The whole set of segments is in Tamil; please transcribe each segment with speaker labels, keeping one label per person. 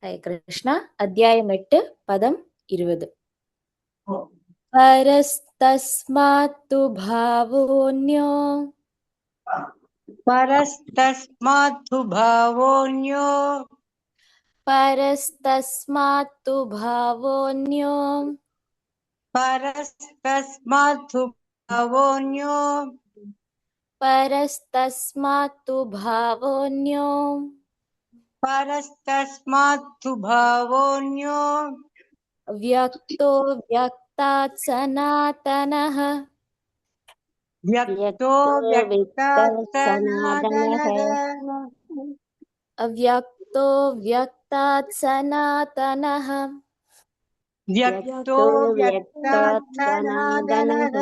Speaker 1: ஹரே கிருஷ்ணா. அத்தியாயம் 8 பதம் 20. பரஸ்தஸ்மாத்து பாவோன்யோ
Speaker 2: परस्तस्मात्तु भावोऽन्यो
Speaker 1: பரஸ்தஸ்மாத்து பாவோன்யோ
Speaker 2: परस्तस्मात्तु भावोऽन्यो
Speaker 1: பரஸ்தஸ்மாத்து பாவோன்யோ
Speaker 2: परस्तस्मात्तु भावोऽन्यो
Speaker 1: வியக்தோ வியக்தாத் சனாதனஹ
Speaker 2: व्यक्तो व्यक्तात् सनातनः
Speaker 1: அவ்யக்தோ வியக்தாத் சனாதனஹ
Speaker 2: व्यक्तो व्यक्तात् सनातनः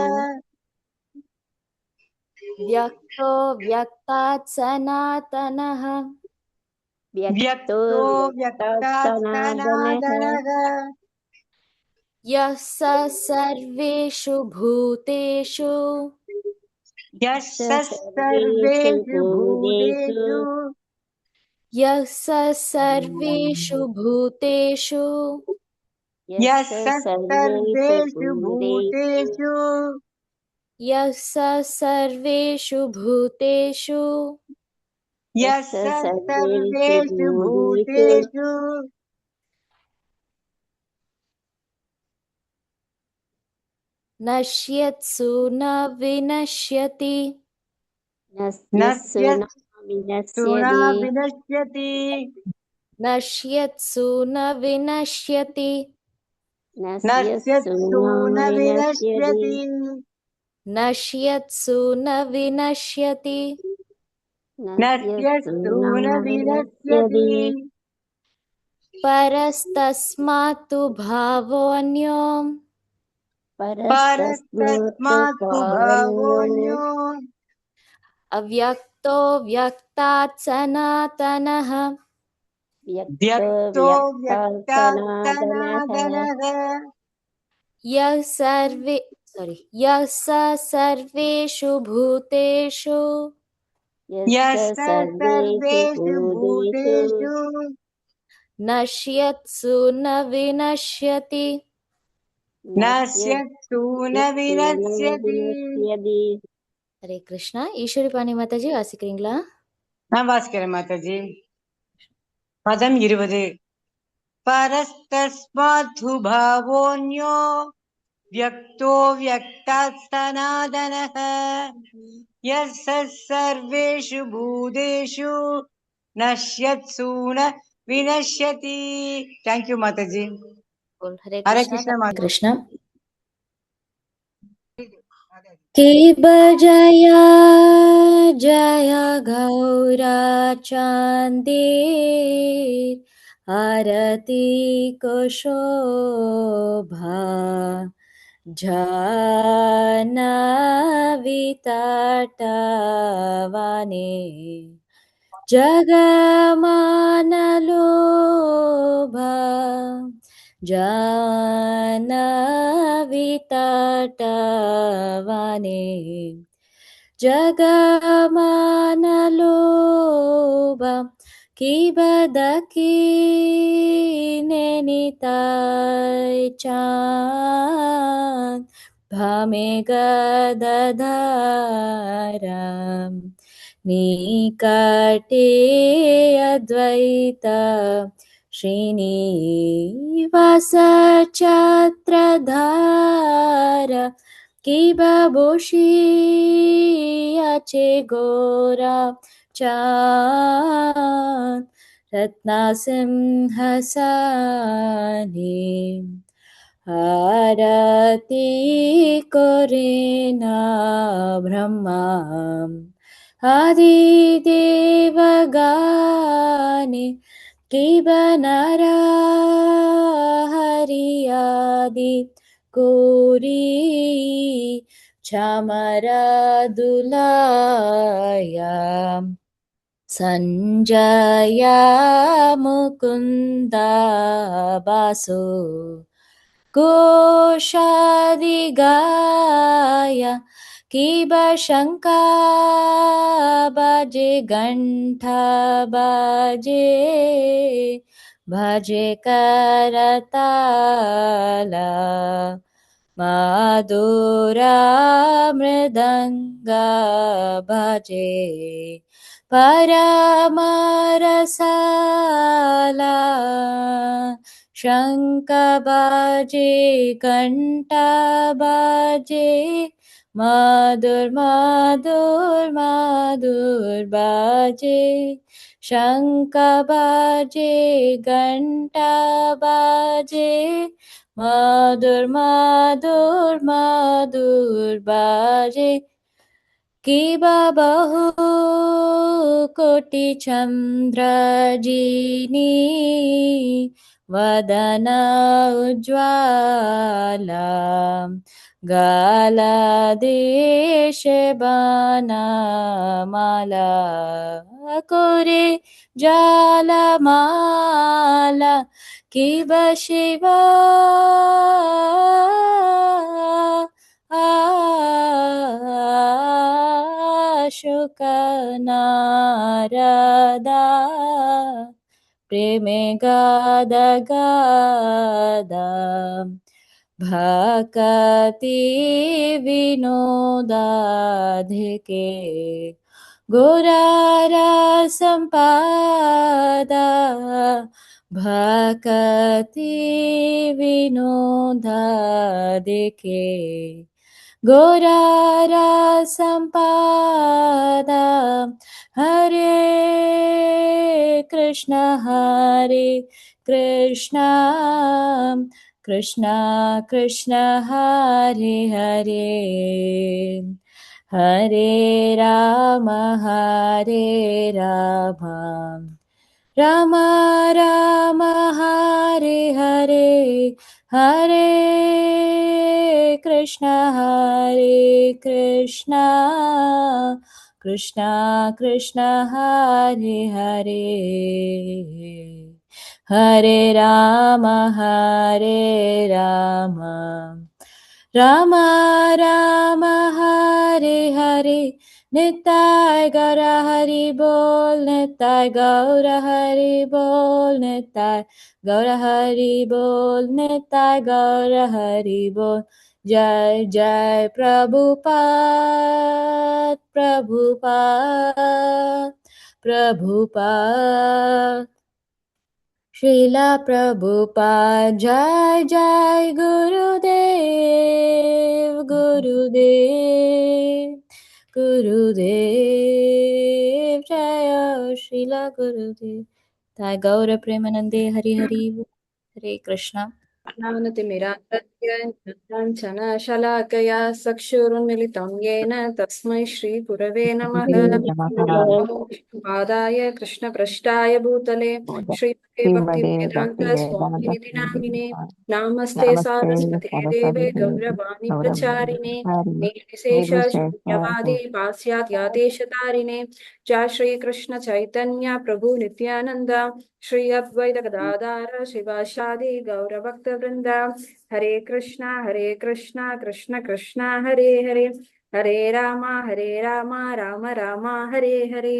Speaker 1: வியக்தோ வியக்தாத் சனாதனஹ
Speaker 2: व्यक्तो व्यक्तात् सनातनः
Speaker 1: यः स सर्वेषु भूतेषु
Speaker 2: यः सर्वेषु भूतेषु
Speaker 1: यः स सर्वेषु भूतेषु
Speaker 2: यः सर्वेषु भूतेषु
Speaker 1: यः स सर्वेषु भूतेषु
Speaker 2: यः सर्वेषु भूतेषु
Speaker 1: नश्यत्सु न विनश्यति
Speaker 2: नश्यत्सु न विनश्यति
Speaker 1: नश्यत्सु न विनश्यति
Speaker 2: नश्यत्सु न विनश्यति
Speaker 1: नश्यत्सु न विनश्यति
Speaker 2: नश्यत्सु न विनश्यति
Speaker 1: परस्तस्मात्तु भावोऽन्यो
Speaker 2: परस्तस्मात्तु भावोऽन्यो
Speaker 1: अव्यक्तो व्यक्तात् सनातनः
Speaker 2: व्यक्तो व्यक्तात् सनातनः
Speaker 1: यः स सर्वेषु भूतेषु
Speaker 2: यः सर्वेषु भूतेषु
Speaker 1: नश्यत्सु न विनश्यति
Speaker 2: नश्यत्सु न विनश्यति.
Speaker 1: हरे कृष्णा. ஈஸ்வரி பாணி மாதாஜி வாசிக்கிறீங்களா?
Speaker 2: நான் வாசிக்கிறேன் மாதாஜி. பதம் 20. परस्तस्मात्तु भावोऽन्यो व्यक्तो व्यक्तात् सनातनः यः सर्वेषु भूतेषु नश्यत्सु न विनश्यति. थैंक यू माताजी.
Speaker 1: हरे
Speaker 2: हरे
Speaker 1: कृष्णा.
Speaker 2: कृष्ण
Speaker 1: कृष्ण केबजया जया गौरा चान्देर आरती कुशोभा जानविताटवाने जगमानलोभा जानविताटवाने जगमानलोभा किबदकी नेनिताय चांद भामे गदधाराम निकटे अद्वैत श्रीनिवास छत्रधार किबभूषि अचे गोरा चांद रत्नसिंहासने आरती करेना ब्रह्मा आदिदेवगाने किबनरहरियादि कोरी चामरदुलाया संजया मुकुन्दा बासो घोषादिगाय किबशङ्का बाजे घण्टा बाजे भजे करताला माधुरा मृदङ्गा भजे परमरसाला शङ्ख बाजे घण्टा बाजे मधुर मधुर मधुर बाजे शङ्ख बाजे घण्टा बाजे मधुर मधुर मधुर बाजे कि बहु कोटि चन्द्रजिनी वदन उज्ज्वला गालदेश बनमाला कुरे जालमाला कि शिवा शुकनारदा प्रेमे गाद गादा भक्ति विनोदाधिके गुरारा संपादा भक्ति विनोदाधिके गुरारा संपादा हरे कृष्ण कृष्ण कृष्ण हरे हरे हरे राम राम राम हरे हरे हरे कृष्ण कृष्ण कृष्ण हरे हरे हरे राम राम राम हरे हरे निताय गौर हरि बोल निताय गौर हरि बोल निताय गौर हरि बोल निताय गौर हरि बोल जय जय प्रभुपाद प्रभुपाद प्रभुपाद श्रीला प्रभुपाद जय जय गुरुदेव गुरुदेव गुरुदेव जय श्रीला गुरुदेव ताय गौर प्रेमानंदे हरि हरि हरे कृष्णा
Speaker 3: ज्ञानतिमिरान्धस्य चक्षुरुन्मिलितं येन तस्मै श्रीगुरवे नमः। पादाय कृष्णपृष्ठाय भूतले श्रीमते भक्तिवेदान्त स्वामिनिधि नामिने नमस्ते सारस्वते देवे गौरवाणी प्रचारिणे निर्विशेष शून्यवादी पाश्चात्यादेशतारिणे जय श्री कृष्ण चैतन्य प्रभु नित्यानंद श्री अद्वैत गदाधर शिवासादि गौर भक्त वृंद हरे कृष्णा कृष्ण कृष्ण हरे हरे हरे राम राम राम हरे हरे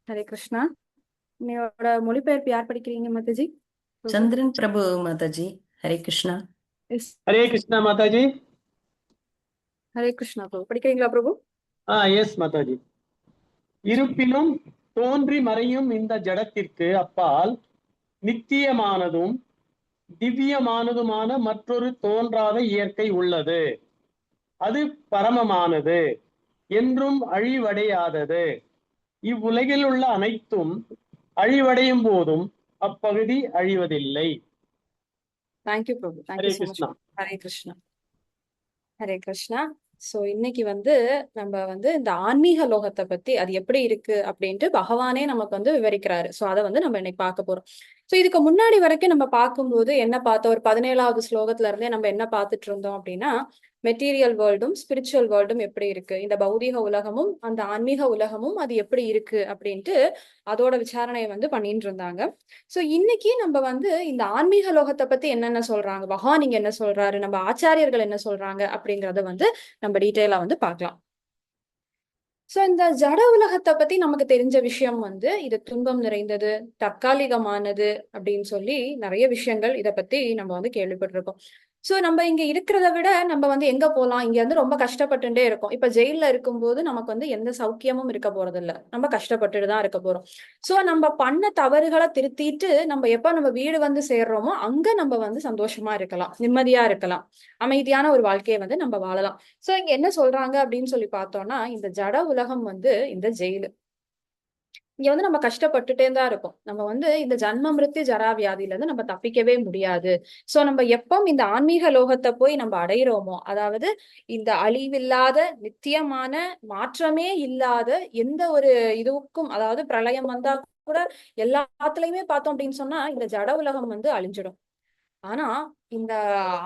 Speaker 3: हरे कृष्णा என்னோட மொழிபெயர்ப்பு யார் படிக்கிறீங்க மாதாஜி?
Speaker 4: சந்திரன் பிரபு மாதாஜி. ஹரே கிருஷ்ணா.
Speaker 5: ஹரே கிருஷ்ணா மாதாஜி.
Speaker 3: ஹரே கிருஷ்ணா பிரபு படிக்கிறீங்களா பிரபு?
Speaker 5: எஸ் மாதாஜி. இருப்பினும் தோன்றி மறையும் இந்த ஜடத்திற்கு அப்பால் நித்தியமானதும் திவ்யமானதுமான மற்றொரு தோன்றாத இயற்கை உள்ளது. அது பரமமானது, என்றும் அழிவடையாதது. இவ்வுலகில் உள்ள அனைத்தும் அழிவடையும் போதும் அப்பகுதி அழிவதில்லை.
Speaker 3: தேங்க்யூ பிரபு.
Speaker 5: ஹரே கிருஷ்ணா.
Speaker 3: ஹரே கிருஷ்ணா. ஹரே கிருஷ்ணா. சோ இன்னைக்கு நம்ம இந்த ஆன்மீக லோகத்தை பத்தி அது எப்படி இருக்கு அப்படின்ட்டு பகவானே நமக்கு விவரிக்கிறாரு. சோ அதை நம்ம இன்னைக்கு பார்க்க போறோம். சோ இதுக்கு முன்னாடி வரைக்கும் நம்ம பார்க்கும்போது என்ன பார்த்தோம், ஒரு 17வது ஸ்லோகத்துல இருந்தே நம்ம என்ன பார்த்துட்டு இருந்தோம் அப்படின்னா, மெட்டீரியல் வேர்ல்டும் ஸ்பிரிச்சுவல் வேர்ல்டும் எப்படி இருக்கு, இந்த பௌதீக உலகமும் அந்த ஆன்மீக உலகமும் அது எப்படி இருக்கு அப்படின்ட்டு அதோட விசாரணையை பண்ணிட்டு இருந்தாங்க. சோ இன்னைக்கு நம்ம இந்த ஆன்மீக லோகத்தை பத்தி என்னென்ன சொல்றாங்க, பகவான் இங்க என்ன சொல்றாரு, நம்ம ஆச்சாரியர்கள் என்ன சொல்றாங்க அப்படிங்கறத நம்ம டீட்டெயிலா பார்க்கலாம். சோ இந்த ஜட உலகத்தை பத்தி நமக்கு தெரிஞ்ச விஷயம் வந்து இது துன்பம் நிறைந்தது, தற்காலிகமானது அப்படின்னு சொல்லி நிறைய விஷயங்கள் இத பத்தி நம்ம வந்து கேள்விப்பட்டிருக்கோம். சோ நம்ம இங்க இருக்கிறத விட நம்ம வந்து எங்க போலாம், இங்க வந்து ரொம்ப கஷ்டப்பட்டுட்டே இருக்கோம். இப்ப ஜெயில்ல இருக்கும்போது நமக்கு வந்து எந்த சௌக்கியமும் இருக்க போறது இல்ல, நம்ம கஷ்டப்பட்டுட்டு தான் இருக்க போறோம். சோ நம்ம பண்ண தவறுகளை திருத்திட்டு நம்ம எப்ப நம்ம வீடு வந்து சேர்றோமோ அங்க நம்ம வந்து சந்தோஷமா இருக்கலாம், நிம்மதியா இருக்கலாம், அமைதியான ஒரு வாழ்க்கையை வந்து நம்ம வாழலாம். சோ இங்க என்ன சொல்றாங்க அப்படின்னு சொல்லி பார்த்தோம்னா, இந்த ஜட உலகம் வந்து இந்த ஜெயிலு. இங்க வந்து நம்ம கஷ்டப்பட்டுட்டே தான் இருக்கோம். நம்ம வந்து இந்த ஜன்ம மிருத்யு ஜரா வியாதியில இருந்து நம்ம தப்பிக்கவே முடியாது. சோ நம்ம எப்ப இந்த ஆன்மீக லோகத்தை போய் நம்ம அடையிறோமோ, அதாவது இந்த அழிவில்லாத நித்தியமான மாற்றமே இல்லாத எந்த ஒரு இதுவுக்கும், அதாவது பிரளயம் வந்தா கூட எல்லாத்துலயுமே பார்த்தோம் அப்படின்னு சொன்னா இந்த ஜட உலகம் வந்து அழிஞ்சிடும். ஆனா இந்த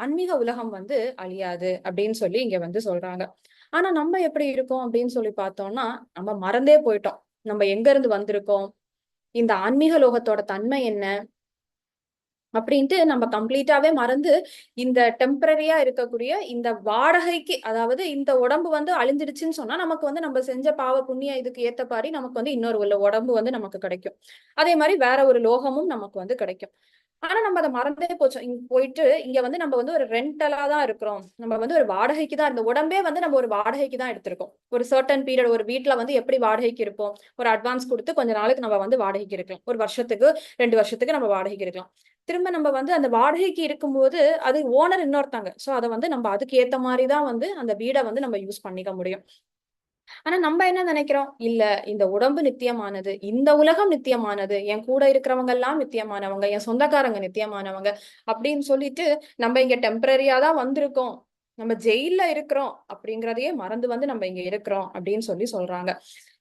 Speaker 3: ஆன்மீக உலகம் வந்து அழியாது அப்படின்னு சொல்லி இங்க வந்து சொல்றாங்க. ஆனா நம்ம எப்படி இருக்கோம் அப்படின்னு சொல்லி பார்த்தோம்னா, நம்ம மறந்தே போயிட்டோம். நம்ம எங்க இருந்து வந்திருக்கோம், இந்த ஆன்மீக லோகத்தோட தன்மை என்ன அப்படின்ட்டு நம்ம கம்ப்ளீட்டாவே மறந்து இந்த டெம்பரரியா இருக்கக்கூடிய இந்த வாடகைக்கு, அதாவது இந்த உடம்பு வந்து அழிஞ்சிடுச்சுன்னு சொன்னா நமக்கு வந்து நம்ம செஞ்ச பாவ புண்ணிய இதுக்கு ஏத்த பாடி நமக்கு வந்து இன்னொரு உடம்பு வந்து நமக்கு கிடைக்கும். அதே மாதிரி வேற ஒரு லோகமும் நமக்கு வந்து கிடைக்கும். ஆனா நம்ம அதை மறந்தே போச்சோம். இங்க போயிட்டு இங்க வந்து நம்ம வந்து ஒரு ரெண்டலா தான் இருக்கிறோம், நம்ம வந்து ஒரு வாடகைக்கு தான், இந்த உடம்பே வந்து நம்ம ஒரு வாடகைக்கு தான் எடுத்திருக்கோம். ஒரு சர்டன் பீரியட், ஒரு வீட்டுல வந்து எப்படி வாடகைக்கு இருப்போம், ஒரு அட்வான்ஸ் கொடுத்து கொஞ்ச நாளுக்கு நம்ம வந்து வாடகைக்கு இருக்கலாம், ஒரு வருஷத்துக்கு 2 வருஷத்துக்கு நம்ம வாடகைக்கு இருக்கலாம். திரும்ப நம்ம வந்து அந்த வாடகைக்கு இருக்கும்போது அது ஓனர் இன்னொருத்தாங்க. சோ அதை வந்து நம்ம அதுக்கு ஏத்த மாதிரிதான் வந்து அந்த வீடை வந்து நம்ம யூஸ் பண்ணிக்க முடியும். ஆனா நம்ம என்ன நினைக்கிறோம், இல்ல இந்த உடம்பு நித்தியமானது, இந்த உலகம் நித்தியமானது, என் கூட இருக்கிறவங்க எல்லாம் நித்தியமானவங்க, என் சொந்தக்காரங்க நித்தியமானவங்க அப்படின்னு சொல்லிட்டு நம்ம இங்க டெம்பரரியா தான் வந்திருக்கோம், நம்ம ஜெயில்ல இருக்கிறோம் அப்படிங்கறதையே மறந்து வந்து நம்ம இங்க இருக்கிறோம் அப்படின்னு சொல்லி சொல்றாங்க.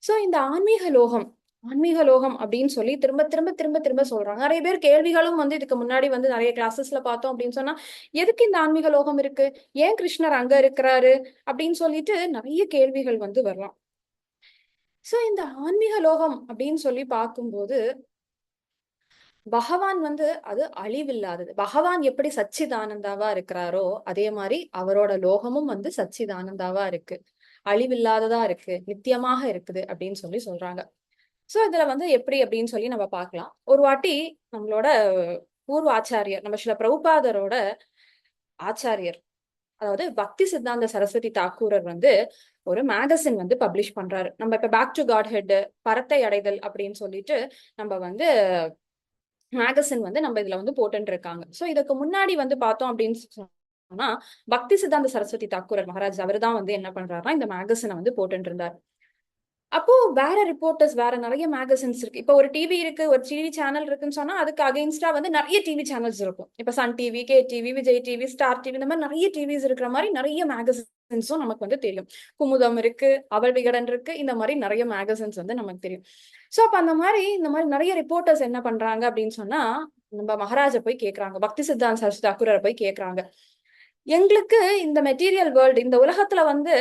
Speaker 3: சோ இந்த ஆன்மீக லோகம், ஆன்மீக லோகம் அப்படின்னு சொல்லி திரும்ப திரும்ப திரும்ப திரும்ப சொல்றாங்க. நிறைய பேர் கேள்விகளும் வந்து இதுக்கு முன்னாடி வந்து நிறைய கிளாஸஸ்ல பார்த்தோம் அப்படின்னு சொன்னா, எதுக்கு இந்த ஆன்மீக லோகம் இருக்கு, ஏன் கிருஷ்ணர் அங்க இருக்கிறாரு அப்படின்னு சொல்லிட்டு நிறைய கேள்விகள் வந்து வரலாம். சோ இந்த ஆன்மீக லோகம் அப்படின்னு சொல்லி பார்க்கும்போது பகவான் வந்து அது அழிவில்லாதது. பகவான் எப்படி சச்சிதானந்தாவா இருக்கிறாரோ அதே மாதிரி அவரோட லோகமும் வந்து சச்சிதானந்தாவா இருக்கு, அழிவில்லாததா இருக்கு, நித்தியமாக இருக்குது அப்படின்னு சொல்லி சொல்றாங்க. சோ இதுல வந்து எப்படி அப்படின்னு சொல்லி நம்ம பார்க்கலாம். ஒரு வாட்டி நம்மளோட பூர்வ ஆச்சாரியர், நம்ம ஸ்ரீல பிரபுபாதரோட ஆச்சாரியர், அதாவது பக்தி சித்தாந்த சரஸ்வதி தாக்கூரர் வந்து ஒரு மேகசின் வந்து பப்ளிஷ் பண்றாரு. நம்ம இப்ப பேக் டு காட் ஹெட், பரத்தை அடைதல் அப்படின்னு சொல்லிட்டு நம்ம வந்து மேகசின் வந்து நம்ம இதுல வந்து போட்டுட்டு இருக்காங்க. சோ இதுக்கு முன்னாடி வந்து பார்த்தோம் அப்படின்னு சொன்னா, பக்தி சித்தாந்த சரஸ்வதி தாக்கூரர் மகாராஜ் அவர்தான் வந்து என்ன பண்றாருன்னா இந்த மேகசினை வந்து போட்டுட்டு இருந்தார். அப்போ வேற ரிப்போர்ட்டர்ஸ், வேற நிறைய மேகசின்ஸ் இருக்கு. இப்ப ஒரு டிவி இருக்கு, ஒரு டிவி சேனல் இருக்குன்னு சொன்னா அதுக்கு அகைன்ஸ்டா வந்து நிறைய டிவி சேனல்ஸ் இருக்கும். இப்ப Sun TV, K TV, Vijay TV, Star TV, இந்த மாதிரி நிறைய டிவிஸ் இருக்கிற மாதிரி நிறைய மேகசின்ஸும் நமக்கு வந்து தெரியும். குமுதம் இருக்கு, அவள் விகடன் இருக்கு, இந்த மாதிரி நிறைய மேகசின்ஸ் வந்து நமக்கு தெரியும். சோ அப்ப அந்த மாதிரி இந்த மாதிரி நிறைய ரிப்போர்ட்டர்ஸ் என்ன பண்றாங்க அப்படின்னு சொன்னா, நம்ம மகாராஜா போய் கேக்குறாங்க, பக்தி சித்தாந்த சரஸ்வதி தாக்கூரரை போய் கேக்குறாங்க, எங்களுக்கு இந்த மெட்டீரியல் வேர்ல்டு, இந்த உலகத்துல வந்து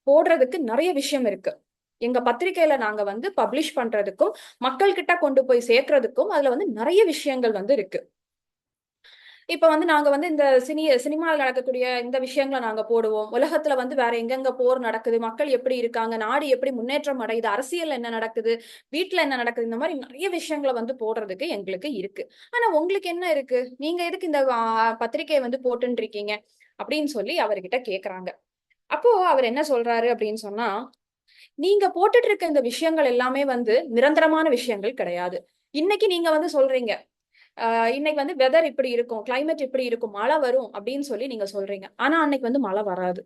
Speaker 3: போடுறதுக்கு நிறைய விஷயம் இருக்கு, எங்க பத்திரிகையில நாங்க வந்து பப்ளிஷ் பண்றதுக்கும் மக்கள் கிட்ட கொண்டு போய் சேர்க்கறதுக்கும் அதுல வந்து நிறைய விஷயங்கள் வந்து இருக்கு. இப்ப வந்து நாங்க வந்து இந்த சினிமாவில் நடக்கக்கூடிய இந்த விஷயங்களை நாங்க போடுவோம், உலகத்துல வந்து வேற எங்கெங்க போர் நடக்குது, மக்கள் எப்படி இருக்காங்க, நாடு எப்படி முன்னேற்றம் அடையுது, அரசியல் என்ன நடக்குது, வீட்டுல என்ன நடக்குது, இந்த மாதிரி நிறைய விஷயங்களை வந்து போடுறதுக்கு எங்களுக்கு இருக்கு. ஆனா உங்களுக்கு என்ன இருக்கு, நீங்க எதுக்கு இந்த பத்திரிகையை வந்து போட்டுட்டு இருக்கீங்க அப்படின்னு சொல்லி அவர்கிட்ட கேக்குறாங்க. அப்போ அவர் என்ன சொல்றாரு அப்படின்னு சொன்னா, நீங்க போட்டுட்டு இருக்க இந்த விஷயங்கள் எல்லாமே வந்து நிரந்தரமான விஷயங்கள் கிடையாது. இன்னைக்கு நீங்க வந்து சொல்றீங்க, இன்னைக்கு வந்து வெதர் இப்படி இருக்கும், கிளைமேட் இப்படி இருக்கும், மழை வரும் அப்படின்னு சொல்லி நீங்க சொல்றீங்க. ஆனா அன்னைக்கு வந்து மழை வராது.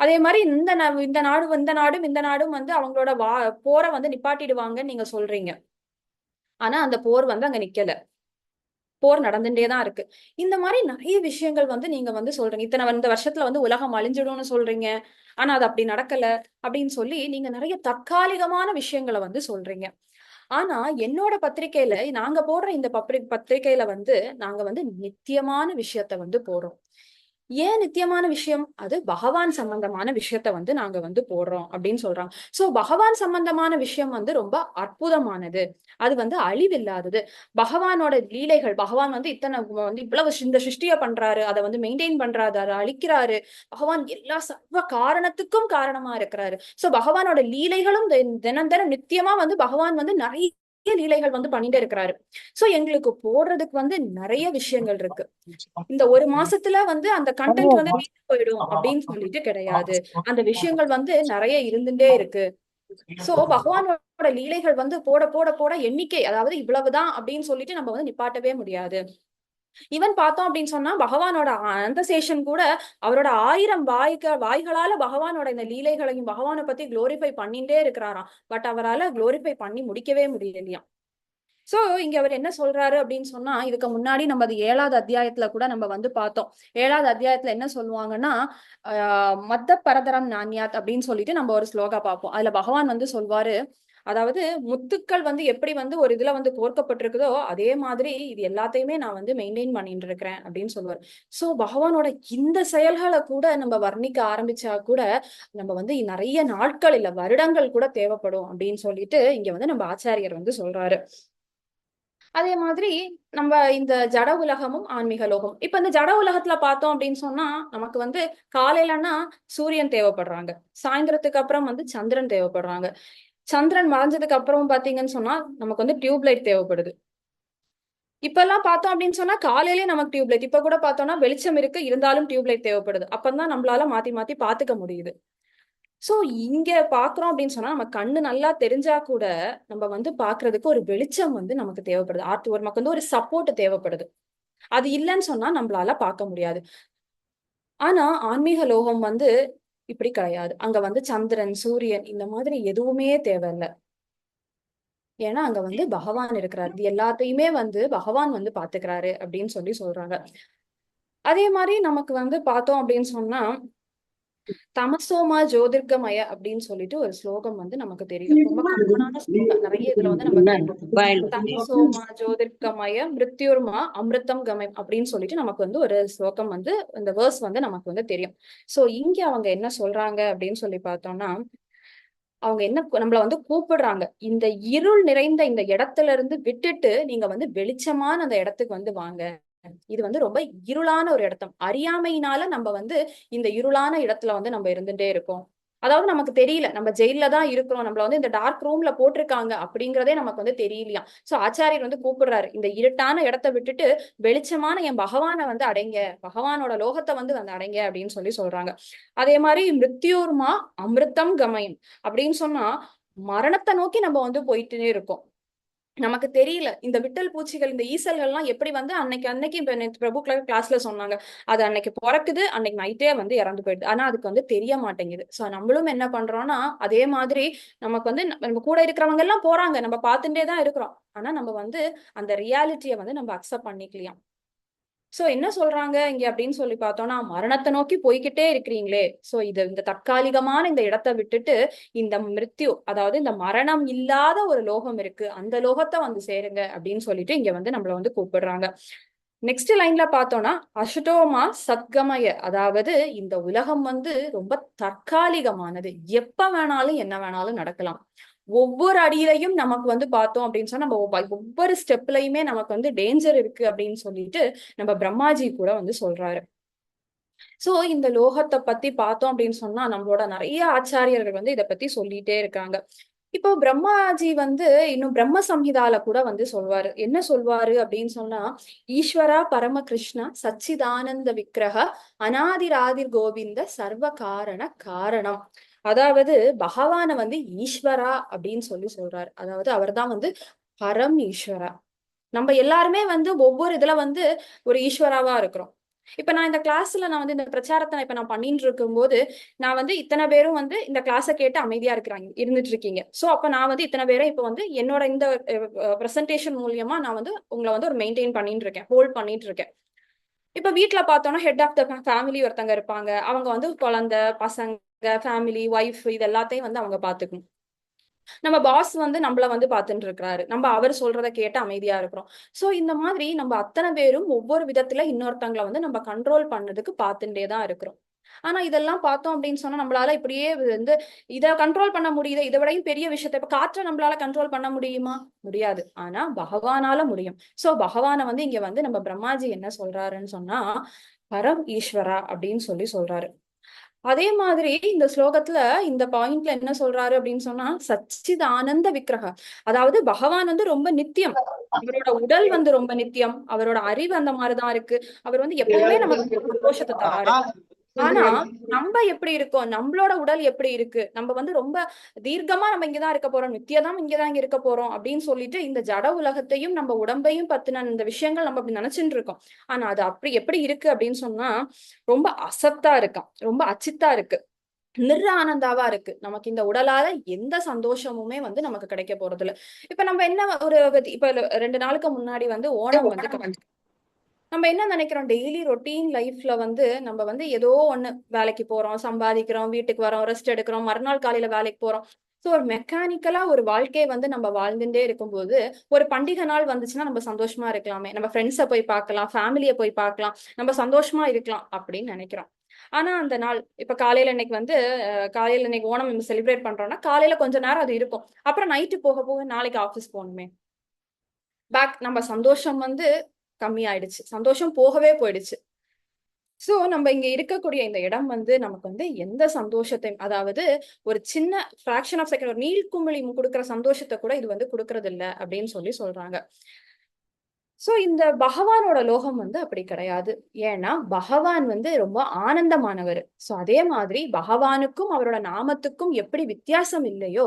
Speaker 3: அதே மாதிரி இந்த நாடும் வந்து அவங்களோட போரை வந்து நிப்பாட்டிடுவாங்கன்னு நீங்க சொல்றீங்க. ஆனா அந்த போர் வந்து அங்க நிக்கல, போர் நடந்துட்டேதான் இருக்கு. இந்த மாதிரி நிறைய விஷயங்கள் வந்து நீங்க வந்து சொல்றீங்க. இந்த வருஷத்துல வந்து உலகம் அழிஞ்சிடும்னு சொல்றீங்க, ஆனா அது அப்படி நடக்கல அப்படின்னு சொல்லி நீங்க நிறைய தற்காலிகமான விஷயங்களை வந்து சொல்றீங்க. ஆனா என்னோட பத்திரிகையில நாங்க போடுற இந்த பத்திரிகையில வந்து நாங்க வந்து நித்தியமான விஷயத்த வந்து போடுறோம். ஏன் நித்தியமான விஷயம்? அது பகவான் சம்பந்தமான விஷயத்த வந்து நாங்க வந்து போடுறோம் அப்படின்னு சொல்றாங்க. சோ பகவான் சம்பந்தமான விஷயம் வந்து ரொம்ப அற்புதமானது, அது வந்து அழிவில்லாதது. பகவானோட லீலைகள், பகவான் வந்து இத்தனை வந்து இவ்வளவு இந்த சிருஷ்டிய பண்றாரு, அதை வந்து மெயின்டைன் பண்றாரு, அதை அழிக்கிறாரு. பகவான் எல்லா சர்வ காரணத்துக்கும் காரணமா இருக்கிறாரு. சோ பகவானோட லீலைகளும் தினம் தினம் நித்தியமா வந்து பகவான் வந்து நிறைய லீலைகள் வந்து பண்ணிட்டே இருக்கிறாரு. சோ எங்களுக்கு போடுறதுக்கு வந்து நிறைய விஷயங்கள் இருக்கு. இந்த ஒரு மாசத்துல வந்து அந்த கண்டென்ட் வந்து தீர்ந்து போயிடும் அப்படின்னு சொல்லிட்டு கிடையாது. அந்த விஷயங்கள் வந்து நிறைய இருந்துட்டே இருக்கு. சோ பகவானோட லீலைகள் வந்து போட போட போட எண்ணிக்கை, அதாவது இவ்வளவுதான் அப்படின்னு சொல்லிட்டு நம்ம வந்து நிப்பாட்டவே முடியாது. ஈவன் பார்த்தோம் அப்படின்னு சொன்னா பகவானோட அந்த சேஷன் கூட அவரோட 1000 வாய்களால பகவானோட இந்த லீலைகளையும் பகவானை பத்தி குளோரிஃபை பண்ணிட்டே இருக்கிறாராம். பட் அவரால குளோரிஃபை பண்ணி முடிக்கவே முடியலையா. சோ இங்க அவர் என்ன சொல்றாரு அப்படின்னு சொன்னா, இதுக்கு முன்னாடி நம்ம அது 7வது அத்தியாயத்துல கூட நம்ம வந்து பார்த்தோம். 7வது அத்தியாயத்துல என்ன சொல்லுவாங்கன்னா, மத்த பரதரம் நான்யாத் அப்படின்னு சொல்லிட்டு நம்ம ஒரு ஸ்லோகா பார்ப்போம். அதுல பகவான் வந்து சொல்வாரு, அதாவது முத்துக்கள் வந்து எப்படி வந்து ஒரு இதுல வந்து கோர்க்கப்பட்டிருக்குதோ அதே மாதிரி இது எல்லாத்தையுமே நான் வந்து மெயின்டைன் பண்ணிட்டு இருக்கிறேன் அப்படின்னு சொல்லுவார். சோ பகவானோட இந்த செயல்களை கூட நம்ம வர்ணிக்க ஆரம்பிச்சா கூட நம்ம வந்து நிறைய நாட்கள் இல்ல வருடங்கள் கூட தேவைப்படும் அப்படின்னு சொல்லிட்டு இங்க வந்து நம்ம ஆச்சாரியர் வந்து சொல்றாரு. அதே மாதிரி நம்ம இந்த ஜட உலகமும் ஆன்மீக லோகம். இப்ப இந்த ஜட உலகத்துல பார்த்தோம் அப்படின்னு சொன்னா நமக்கு வந்து காலையிலன்னா சூரியன் தேவைப்படுறாங்க, சாயந்தரத்துக்கு அப்புறம் வந்து சந்திரன் தேவைப்படுறாங்க. சந்திரன் மறைஞ்சதுக்கு அப்புறம் பாத்தீங்கன்னு சொன்னா நமக்கு வந்து டியூப்லைட் தேவைப்படுது. இப்ப எல்லாம் பார்த்தோம் அப்படின்னு சொன்னா காலையிலேயே நமக்கு டியூப்லைட், இப்ப கூட பார்த்தோம்னா வெளிச்சம் இருக்கு இருந்தாலும் டியூப்லைட் தேவைப்படுது. அப்பதான் நம்மளால மாத்தி மாத்தி பாத்துக்க முடியுது. சோ இங்க பாக்குறோம் அப்படின்னு சொன்னா நம்ம கண்ணு நல்லா தெரிஞ்சா கூட நம்ம வந்து பாக்குறதுக்கு ஒரு வெளிச்சம் வந்து நமக்கு தேவைப்படுது. நமக்கு வந்து ஒரு சப்போர்ட் தேவைப்படுது. அது இல்லைன்னு சொன்னா நம்மளால பார்க்க முடியாது. ஆனா ஆன்மீக லோகம் வந்து இப்படி கிடையாது. அங்க வந்து சந்திரன், சூரியன் இந்த மாதிரி எதுவுமே தேவையில்ல. ஏன்னா அங்க வந்து பகவான் இருக்கிறார். இது எல்லாத்தையுமே வந்து பகவான் வந்து பாத்துக்கிறாரு அப்படின்னு சொல்லி சொல்றாங்க. அதே மாதிரி நமக்கு வந்து பார்த்தோம் அப்படின்னு சொன்னா தமசோமா ஜோதிர்கமய அப்படின்னு சொல்லிட்டு ஒரு ஸ்லோகம் வந்து நமக்கு தெரியும். ரொம்ப காமனான ஸ்லோகம், நிறைய இதுல வந்து நம்ம கேட்போம். தமசோமா ஜோதிர்கமய மிருத்யுர்மா அமிர்தம் கமயம் அப்படின்னு சொல்லிட்டு நமக்கு வந்து ஒரு ஸ்லோகம் வந்து இந்த வேர்ஸ் வந்து நமக்கு வந்து தெரியும். சோ இங்க அவங்க என்ன சொல்றாங்க அப்படின்னு சொல்லி பார்த்தோம்னா, அவங்க என்ன நம்மள வந்து கூப்பிடுறாங்க, இந்த இருள் நிறைந்த இந்த இடத்துல இருந்து விட்டுட்டு நீங்க வந்து வெளிச்சமான அந்த இடத்துக்கு வந்து வாங்க. இது வந்து ரொம்ப இருளான ஒரு இடத்தம். அறியாமையினால நம்ம வந்து இந்த இருளான இடத்துல வந்து நம்ம இருந்துட்டே இருக்கோம். அதாவது நமக்கு தெரியல நம்ம ஜெயில தான் இருக்கிறோம், நம்மள வந்து இந்த டார்க் ரூம்ல போட்டிருக்காங்க அப்படிங்கறதே நமக்கு வந்து தெரியலையா. சோ ஆச்சாரியர் வந்து கூப்பிடுறாரு, இந்த இருட்டான இடத்தை விட்டுட்டு வெளிச்சமான என் பகவானை வந்து அடைங்க, பகவானோட லோகத்தை வந்து அடைங்க அப்படின்னு சொல்லி சொல்றாங்க. அதே மாதிரி மிருத்யூர்மா அமிர்தம் கமயம் அப்படின்னு சொன்னா மரணத்தை நோக்கி நம்ம வந்து போயிட்டே இருக்கோம். நமக்கு தெரியல இந்த விட்டல் பூச்சிகள், இந்த ஈசல்கள் எல்லாம் எப்படி வந்து அன்னைக்கு இப்ப நேத்து பிரபு கிளாஸ்ல சொன்னாங்க, அது அன்னைக்கு பிறக்குது, அன்னைக்கு நைட்டே வந்து இறந்து போயிடுது. ஆனா அதுக்கு வந்து தெரிய மாட்டேங்குது. சோ நம்மளும் என்ன பண்றோம்னா அதே மாதிரி நமக்கு வந்து நம்ம கூட இருக்கிறவங்க எல்லாம் போறாங்க, நம்ம பார்த்துட்டே தான் இருக்கிறோம். ஆனா நம்ம வந்து அந்த ரியாலிட்டியை வந்து நம்ம அக்செப்ட் பண்ணிக்கலையாம். சோ என்ன சொல்றாங்க இங்க அப்படின்னு சொல்லி பார்த்தோம்னா, மரணத்தை நோக்கி போய்கிட்டே இருக்கிறீங்களே, சோ இந்த தற்காலிகமான இந்த இடத்தை விட்டுட்டு இந்த மிருத்யு, அதாவது இந்த மரணம் இல்லாத ஒரு லோகம் இருக்கு, அந்த லோகத்தை வந்து சேருங்க அப்படின்னு சொல்லிட்டு இங்க வந்து நம்மள வந்து கூப்பிடுறாங்க. நெக்ஸ்ட் லைன்ல பார்த்தோம்னா அசுடோமா சத்கமய, அதாவது இந்த உலகம் வந்து ரொம்ப தற்காலிகமானது, எப்ப வேணாலும் என்ன வேணாலும் நடக்கலாம். ஒவ்வொரு அடியிலையும் நமக்கு வந்து பார்த்தோம் அப்படின்னு சொன்னா நம்ம ஒவ்வொரு ஸ்டெப்லயுமே நமக்கு வந்து டேஞ்சர் இருக்கு அப்படின்னு சொல்லிட்டு நம்ம பிரம்மாஜி கூட வந்து சொல்றாரு. சோ இந்த லோகத்தை பத்தி பார்த்தோம் அப்படின்னு சொன்னா நம்மளோட நிறைய ஆச்சாரியர்கள் வந்து இதை பத்தி சொல்லிட்டே இருக்காங்க. இப்போ பிரம்மாஜி வந்து இன்னும் பிரம்ம சம்ஹிதால கூட வந்து சொல்வாரு, என்ன சொல்வாரு அப்படின்னு சொன்னா, ஈஸ்வரா பரம கிருஷ்ண சச்சிதானந்த விக்கிரக அநாதிராதிர் கோவிந்த சர்வ காரண காரணம். அதாவது பகவான வந்து ஈஸ்வரா அப்படின்னு சொல்லி சொல்றாரு. அதாவது அவர்தான் வந்து பரம் ஈஸ்வரா. நம்ம எல்லாருமே வந்து ஒவ்வொரு இதுல வந்து ஒரு ஈஸ்வராவா இருக்கிறோம். இப்ப நான் இந்த கிளாஸ்ல நான் வந்து இந்த பிரச்சாரத்தை இப்ப நான் பண்ணிட்டு இருக்கும்போது நான் வந்து இத்தனை பேரும் வந்து இந்த கிளாஸை கேட்டு அமைதியா இருந்துட்டு இருக்கீங்க. சோ அப்ப நான் வந்து இத்தனை பேரை இப்ப வந்து என்னோட இந்த பிரசன்டேஷன் மூலியமா நான் வந்து உங்களை வந்து ஒரு மெயின்டைன் பண்ணிட்டு இருக்கேன், ஹோல்ட் பண்ணிட்டு இருக்கேன். இப்ப வீட்டுல பார்த்தோம்னா ஹெட் ஆஃப் த ஃபேமிலி ஒருத்தங்க இருப்பாங்க, அவங்க வந்து குழந்தை பசங்க ஃபேமிலி ஒய்ஃப் இது எல்லாத்தையும் வந்து அவங்க பாத்துக்கணும். நம்ம பாஸ் வந்து நம்மள வந்து பார்த்துட்டு இருக்கிறாரு, நம்ம அவர் சொல்றத கேட்டு அமைதியா இருக்கிறோம். சோ இந்த மாதிரி நம்ம அத்தனை பேரும் ஒவ்வொரு விதத்துல இன்னொருத்தங்களை வந்து நம்ம கண்ட்ரோல் பண்ணதுக்கு பார்த்துட்டே தான் இருக்கிறோம். ஆனா இதெல்லாம் பார்த்தோம் அப்படின்னு சொன்னா நம்மளால இப்படியே வந்து இதை கண்ட்ரோல் பண்ண முடியுது, இதை விடையும் பெரிய விஷயத்த இப்ப காற்றை நம்மளால கண்ட்ரோல் பண்ண முடியுமா? முடியாது. ஆனா பகவானால முடியும். சோ பகவானை வந்து இங்க வந்து நம்ம பிரம்மாஜி என்ன சொல்றாருன்னு சொன்னா பரம் ஈஸ்வரா அப்படின்னு சொல்லி சொல்றாரு. அதே மாதிரி இந்த ஸ்லோகத்துல இந்த பாயிண்ட்ல என்ன சொல்றாரு அப்படின்னு சொன்னா சச்சித் ஆனந்த விக்கிரக, அதாவது பகவான் வந்து ரொம்ப நித்தியம், அவரோட உடல் வந்து ரொம்ப நித்தியம், அவரோட அறிவு அந்த மாதிரிதான் இருக்கு, அவர் வந்து எப்பவுமே நமக்கு சந்தோஷத்தை தராரு. ஆனா நம்ம எப்படி இருக்கோம், நம்மளோட உடல் எப்படி இருக்கு, நம்ம வந்து ரொம்ப தீர்க்கமா நம்ம இங்கதான் இருக்க போறோம், நித்தியதான் இங்கதான் இங்க இருக்க போறோம் அப்படின்னு சொல்லிட்டு இந்த ஜட உலகத்தையும் நம்ம உடம்பையும் பத்தின இந்த விஷயங்கள் நம்ம அப்படி நினைச்சுட்டு இருக்கோம். ஆனா அது அப்படி எப்படி இருக்கு அப்படின்னு சொன்னா ரொம்ப அசத்தா இருக்கான், ரொம்ப அச்சித்தா இருக்கு, நிற ஆனந்தாவா இருக்கு. நமக்கு இந்த உடலால எந்த சந்தோஷமுமே வந்து நமக்கு கிடைக்க போறது இல்ல. இப்ப நம்ம என்ன ஒரு இப்ப 2 நாளுக்கு முன்னாடி வந்து ஓணம் வந்து நம்ம என்ன நினைக்கிறோம், டெய்லி ரொட்டீன் லைஃப்ல வந்து நம்ம வந்து ஏதோ ஒண்ணு வேலைக்கு போறோம், சம்பாதிக்கிறோம், வீட்டுக்கு வரோம், ரெஸ்ட் எடுக்கிறோம், மறுநாள் காலையில வேலைக்கு போறோம். சோ ஒரு மெக்கானிக்கலா ஒரு வாழ்க்கையை வந்து நம்ம வாழ்ந்துட்டே இருக்கும்போது ஒரு பண்டிகை நாள் வந்துச்சுன்னா நம்ம சந்தோஷமா இருக்கலாமே, நம்ம ஃப்ரெண்ட்ஸை போய் பார்க்கலாம், ஃபேமிலியை போய் பார்க்கலாம், நம்ம சந்தோஷமா இருக்கலாம் அப்படின்னு நினைக்கிறோம். ஆனா அந்த நாள் இப்ப காலையில இன்னைக்கு வந்து காலையில இன்னைக்கு ஓணம் நம்ம செலிப்ரேட் பண்றோம்னா காலையில கொஞ்ச நேரம் அது இருக்கும், அப்புறம் நைட்டு போக போக நாளைக்கு ஆபீஸ் போகணுமே, பேக் நம்ம சந்தோஷம் வந்து கம்மி ஆயிடுச்சு, சந்தோஷம் போகவே போயிடுச்சு. சோ நம்ம இங்க இருக்கக்கூடிய இந்த இடம் வந்து நமக்கு வந்து எந்த சந்தோஷத்தையும், அதாவது ஒரு சின்ன ஃபிராக்ஷன் ஆஃப் செகண்ட் ஒரு நீள்குமிழி கொடுக்குற சந்தோஷத்தை கூட இது வந்து கொடுக்கறது இல்ல அப்படின்னு சொல்லி சொல்றாங்க. சோ இந்த பகவானோட லோகம் வந்து அப்படி கிடையாது. ஏன்னா பகவான் வந்து ரொம்ப ஆனந்தமானவர். சோ அதே மாதிரி பகவானுக்கும் அவரோட நாமத்துக்கும் எப்படி வித்தியாசம் இல்லையோ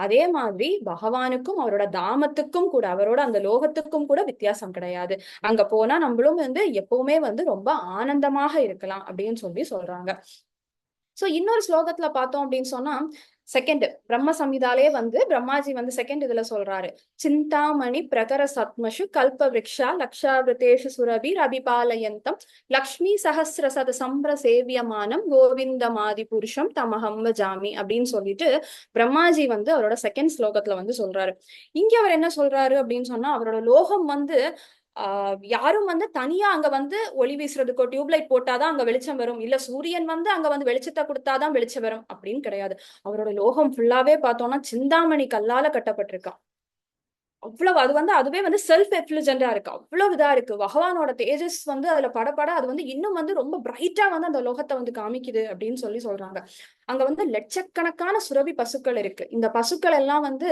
Speaker 3: அதே மாதிரி பகவானுக்கும் அவரோட தாமத்துக்கும் கூட, அவரோட அந்த லோகத்துக்கும் கூட வித்தியாசம் கிடையாது. அங்க போனா நம்மளும் வந்து எப்பவுமே வந்து ரொம்ப ஆனந்தமாக இருக்கலாம் அப்படின்னு சொல்லி சொல்றாங்க. சோ இன்னொரு ஸ்லோகத்துல பார்த்தோம் அப்படின்னு சொன்னா செகண்ட் பிரம்ம சம்ஹிதாலே வந்து பிரம்மாஜி வந்து செகண்ட் இதுல சொல்றாரு, சிந்தாமணி பிரகர சத்மஷு கல்ப விரக்ஷா லக்ஷாவிருத்தேஷு சுரபீர் அபிபாலயந்தம் லக்ஷ்மி சஹஸ்ர சத சம்பிர சேவியமானம் கோவிந்தமாதி புருஷம் தமஹம் வஜாமி அப்படின்னு சொல்லிட்டு பிரம்மாஜி வந்து அவரோட செகண்ட் ஸ்லோகத்துல வந்து சொல்றாரு. இங்க அவர் என்ன சொல்றாரு அப்படின்னு சொன்னா அவரோட லோகம் வந்து யாரும் வந்து தனியா அங்க வந்து ஒளி வீசுறதுக்கோ டியூப்லைட் போட்டாதான் அங்க வெளிச்சம் வரும், இல்ல சூரியன் வந்து அங்க வந்து வெளிச்சத்தை கொடுத்தாதான் வெளிச்சம் வரும் அப்படின்னு கிடையாது. அவரோட லோகம் ஃபுல்லாவே பார்த்தோம்னா சிந்தாமணி கல்லால கட்டப்பட்டிருக்கான். அவ்வளவு அது வந்து அதுவே வந்து செல்ஃப் எஃப்ளுஜென்டா இருக்கு, அவ்வளவு இதா இருக்கு. பகவானோட தேஜஸ் வந்து அதுல படப்பட அது வந்து இன்னும் வந்து ரொம்ப பிரைட்டா வந்து அந்த லோகத்தை வந்து காமிக்குது அப்படின்னு சொல்லி சொல்றாங்க. அங்க வந்து லட்சக்கணக்கான சுரபி பசுக்கள் இருக்கு. இந்த பசுக்கள் எல்லாம் வந்து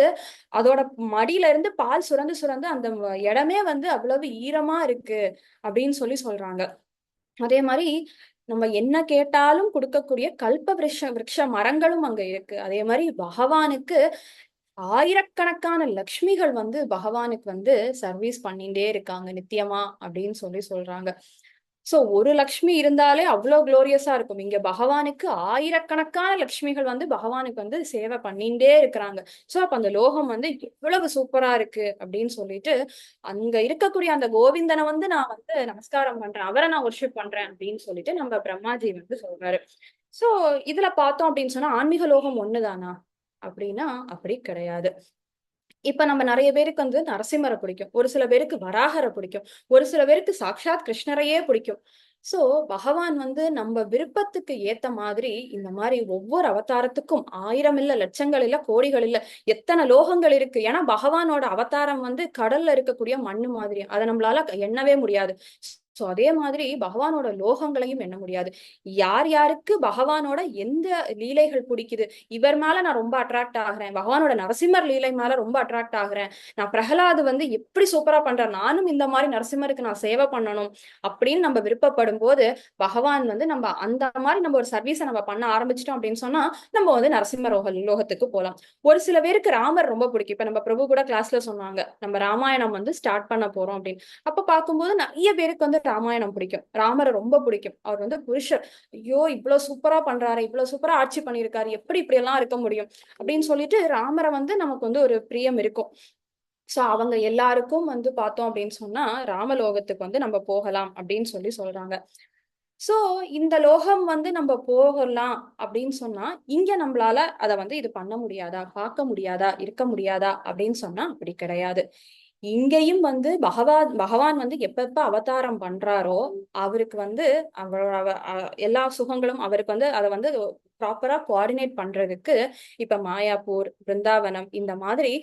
Speaker 3: அதோட மடியில இருந்து பால் சுரந்து சுரந்து அந்த இடமே வந்து அவ்வளவு ஈரமா இருக்கு அப்படின்னு சொல்லி சொல்றாங்க. அதே மாதிரி நம்ம என்ன கேட்டாலும் கொடுக்கக்கூடிய கல்ப விருட்ச மரங்களும் அங்க இருக்கு. அதே மாதிரி பகவானுக்கு ஆயிரக்கணக்கான லக்ஷ்மிகள் வந்து பகவானுக்கு வந்து சர்வீஸ் பண்ணிட்டே இருக்காங்க நித்தியமா அப்படின்னு சொல்லி சொல்றாங்க. சோ ஒரு லக்ஷ்மி இருந்தாலே அவ்வளவு குளோரியஸா இருக்கும். இங்க பகவானுக்கு ஆயிரக்கணக்கான லக்ஷ்மிகள் வந்து பகவானுக்கு வந்து சேவை பண்ணிட்டே இருக்கிறாங்க. சோ அப்ப அந்த லோகம் வந்து எவ்வளவு சூப்பரா இருக்கு அப்படின்னு சொல்லிட்டு அங்க இருக்கக்கூடிய அந்த கோவிந்தனை வந்து நான் வந்து நமஸ்காரம் பண்றேன், அவரை நான் ஒர்ஷிப் பண்றேன் அப்படின்னு சொல்லிட்டு நம்ம பிரம்மாஜி வந்து சொல்றாரு. சோ இதுல பார்த்தோம் அப்படின்னு சொன்னா ஆன்மீக லோகம் ஒண்ணுதானா அப்படின்னா அப்படி கிடையாது. இப்ப நம்ம நிறைய பேருக்கு வந்து நரசிம்மரை பிடிக்கும், ஒரு சில பேருக்கு வராகரை பிடிக்கும், ஒரு சில பேருக்கு சாக்ஷாத் கிருஷ்ணரையே பிடிக்கும். சோ பகவான் வந்து நம்ம விருப்பத்துக்கு ஏத்த மாதிரி இந்த மாதிரி ஒவ்வொரு அவதாரத்துக்கும் ஆயிரம் இல்ல லட்சங்கள் இல்ல கோடிகள் இல்ல எத்தனை லோகங்கள் இருக்கு. ஏன்னா பகவானோட அவதாரம் வந்து கடல்ல இருக்கக்கூடிய மண்ணு மாதிரி, அதை நம்மளால எண்ணவே முடியாது. சோ அதே மாதிரி பகவானோட லோகங்களையும் எண்ண முடியாது. யார் யாருக்கு பகவானோட எந்த லீலைகள் பிடிக்குது, இவர் மேல நான் ரொம்ப அட்ராக்ட் ஆகுறேன், பகவானோட நரசிம்மர் லீலை மேல ரொம்ப அட்ராக்ட் ஆகுறேன், நான் பிரகலாது வந்து எப்படி சூப்பரா பண்றேன், நானும் இந்த மாதிரி நரசிம்மருக்கு நான் சேவை பண்ணணும் அப்படின்னு நம்ம விருப்பப்படும் போது பகவான் வந்து நம்ம அந்த மாதிரி நம்ம ஒரு சர்வீஸை நம்ம பண்ண ஆரம்பிச்சிட்டோம் அப்படின்னு சொன்னா நம்ம வந்து நரசிம்ம லோகத்துக்கு போகலாம். ஒரு சில பேருக்கு ராமர் ரொம்ப பிடிக்கும். இப்ப நம்ம பிரபு கூட கிளாஸ்ல சொன்னாங்க நம்ம ராமாயணம் வந்து ஸ்டார்ட் பண்ண போறோம் அப்படின்னு. அப்ப பார்க்கும்போது நிறைய பேருக்கு வந்து ராமாயணம் பிடிக்கும், ராமரை ரொம்ப பிடிக்கும். அவர் வந்து புருஷர், ஐயோ இவ்வளவு சூப்பரா பண்றாரு, இவ்வளவு சூப்பரா ஆட்சி பண்ணியிருக்காரு, எப்படி இப்படி எல்லாம் இருக்க முடியும் அப்படின்னு சொல்லிட்டு ராமரை வந்து நமக்கு வந்து ஒரு பிரியம் இருக்கும். சோ அவங்க எல்லாருக்கும் வந்து பார்த்தோம் அப்படின்னு சொன்னா ராமலோகத்துக்கு வந்து நம்ம போகலாம் அப்படின்னு சொல்லி சொல்றாங்க. சோ இந்த லோகம் வந்து நம்ம போகலாம் அப்படின்னு சொன்னா இங்க நம்மளால அதை வந்து இது பண்ண முடியாதா, பார்க்க முடியாதா, இருக்க முடியாதா அப்படின்னு சொன்னா அப்படி கிடையாது. இங்கேயும் வந்து பகவான் வந்து எப்ப அவதாரம் பண்றாரோ அவருக்கு வந்து எல்லா சுகங்களும் அவருக்கு வந்து அதை வந்து ப்ராப்பரா கோஆர்டினேட் பண்றதுக்கு இப்ப மாயாப்பூர், பிருந்தாவனம் இந்த மாதிரி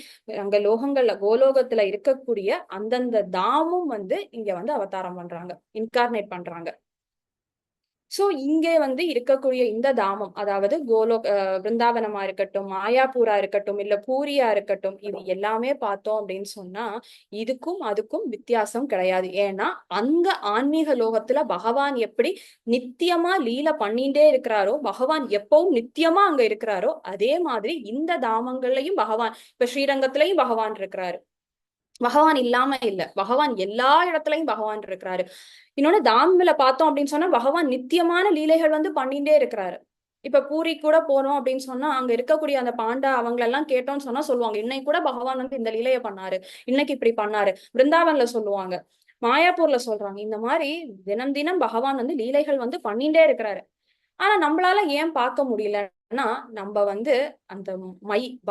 Speaker 3: அங்க லோகங்கள்ல கோலோகத்துல இருக்கக்கூடிய அந்தந்த தாமும் வந்து இங்க வந்து அவதாரம் பண்றாங்க, இன்கார்னேட் பண்றாங்க. சோ இங்கே வந்து இருக்கக்கூடிய இந்த தாமம், அதாவது பிருந்தாவனமா இருக்கட்டும், மாயாப்பூரா இருக்கட்டும், இல்ல பூரியா இருக்கட்டும், இது எல்லாமே பார்த்தோம் அப்படின்னு சொன்னா இதுக்கும் அதுக்கும் வித்தியாசம் கிடையாது. ஏன்னா அங்க ஆன்மீக லோகத்துல பகவான் எப்படி நித்தியமா லீல பண்ணிட்டே இருக்கிறாரோ, பகவான் எப்பவும் நித்தியமா அங்க இருக்கிறாரோ, அதே மாதிரி இந்த தாமங்கள்லயும் பகவான், இப்ப ஸ்ரீரங்கத்திலயும் பகவான் இருக்கிறாரு. பகவான் இல்லாம இல்ல, பகவான் எல்லா இடத்துலயும் பகவான் இருக்கிறாரு. இன்னொன்னு தாமில பார்த்தோம் அப்படின்னு சொன்னா பகவான் நித்தியமான லீலைகள் வந்து பண்ணிட்டே இருக்கிறாரு. இப்ப பூரி கூட போனோம் அப்படின்னு சொன்னா அங்க இருக்கக்கூடிய அந்த பாண்டா அவங்களெல்லாம் கேட்டோம்னு சொன்னா சொல்லுவாங்க, இன்னைக்கு கூட பகவான் வந்து இந்த லீலைய பண்ணாரு, இன்னைக்கு இப்படி பண்ணாரு. பிருந்தாவன்ல சொல்லுவாங்க, மாயாப்பூர்ல சொல்றாங்க. இந்த மாதிரி தினம் தினம் பகவான் வந்து லீலைகள் வந்து பண்ணிட்டே இருக்கிறாரு. ஆனா நம்மளால ஏன் பார்க்க முடியலன்னா நம்ம வந்து அந்த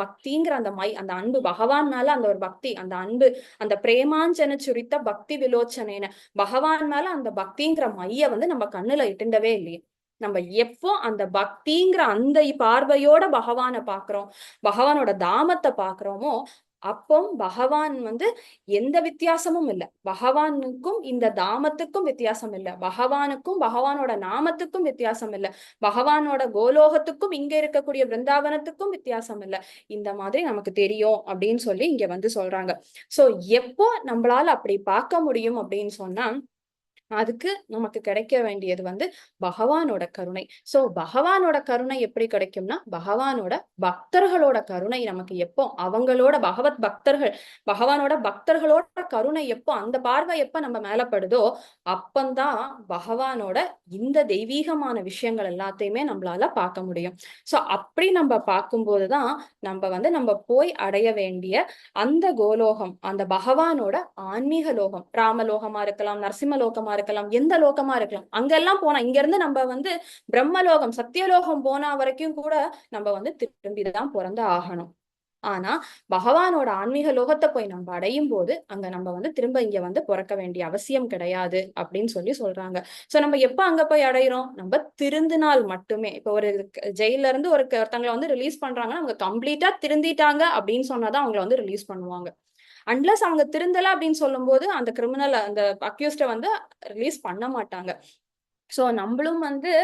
Speaker 3: பக்திங்கிற அந்த அன்பு பகவான் மேல அந்த ஒரு பக்தி, அந்த அன்பு, அந்த பிரேமாஞ்சன சுரித்த பக்தி விலோச்சனேன பகவான் மேல அந்த பக்திங்கிற மைய வந்து நம்ம கண்ணுல இட்டுண்டவே இல்லையே. நம்ம எப்போ அந்த பக்திங்கிற அந்த பார்வையோட பகவானை பாக்குறோம், பகவானோட தாமத்தை பாக்குறோமோ அப்போ பகவான் வந்து எந்த வித்தியாசமும் இல்லை. பகவானுக்கும் இந்த தாமத்துக்கும் வித்தியாசம் இல்லை, பகவானுக்கும் பகவானோட நாமத்துக்கும் வித்தியாசம் இல்லை, பகவானோட கோலோகத்துக்கும் இங்க இருக்கக்கூடிய பிருந்தாவனத்துக்கும் வித்தியாசம் இல்லை. இந்த மாதிரி நமக்கு தெரியும் அப்படின்னு சொல்லி இங்க வந்து சொல்றாங்க. சோ எப்போ நம்மளால அப்படி பார்க்க முடியும் அப்படின்னு சொன்னா அதுக்கு நமக்கு கிடைக்க வேண்டியது வந்து பகவானோட கருணை. சோ பகவானோட கருணை எப்படி கிடைக்கும்னா பகவானோட பக்தர்களோட கருணை நமக்கு எப்போ அவங்களோட பகவானோட பக்தர்களோட கருணை எப்போ அந்த பார்வை எப்ப நம்ம மேலப்படுதோ அப்பந்தான் பகவானோட இந்த தெய்வீகமான விஷயங்கள் எல்லாத்தையுமே நம்மளால பார்க்க முடியும். சோ அப்படி நம்ம பார்க்கும்போதுதான் நம்ம போய் அடைய வேண்டிய அந்த கோலோகம், அந்த பகவானோட ஆன்மீக லோகம், ராமலோகமா இருக்கலாம், நரசிம்மலோகமா இருக்கலாம், எந்த லோகமா இருக்கலாம், அங்கெல்லாம் போனா இங்க இருந்து நம்ம வந்து பிரம்மலோகம் சத்தியலோகம் போனா வரைக்கும் கூட நம்ம வந்து திரும்பிதான் பிறந்து ஆகணும். ஆனா பகவானோட ஆன்மீக லோகத்தை போய் நம்ம அடையும் போது அங்க நம்ம வந்து திரும்ப இங்க வந்து பிறக்க வேண்டிய அவசியம் கிடையாது அப்படின்னு சொல்லி சொல்றாங்க. சோ நம்ம எப்ப அங்க போய் அடையிறோம், நம்ம திருந்தினால் மட்டுமே. இப்ப ஒரு ஜெயில இருந்து ஒருத்தங்களை வந்து ரிலீஸ் பண்றாங்கன்னா அவங்க கம்ப்ளீட்டா திருந்திட்டாங்க அப்படின்னு சொன்னாதான் அவங்களை வந்து ரிலீஸ் பண்ணுவாங்க. அன்லஸ் அவங்க திருந்தல அப்படின்னு சொல்லும் போது அந்த கிரிமினல் அந்த அக்யூஸ்ட வந்து ரிலீஸ் பண்ண மாட்டாங்க. சோ நம்மளும் வந்து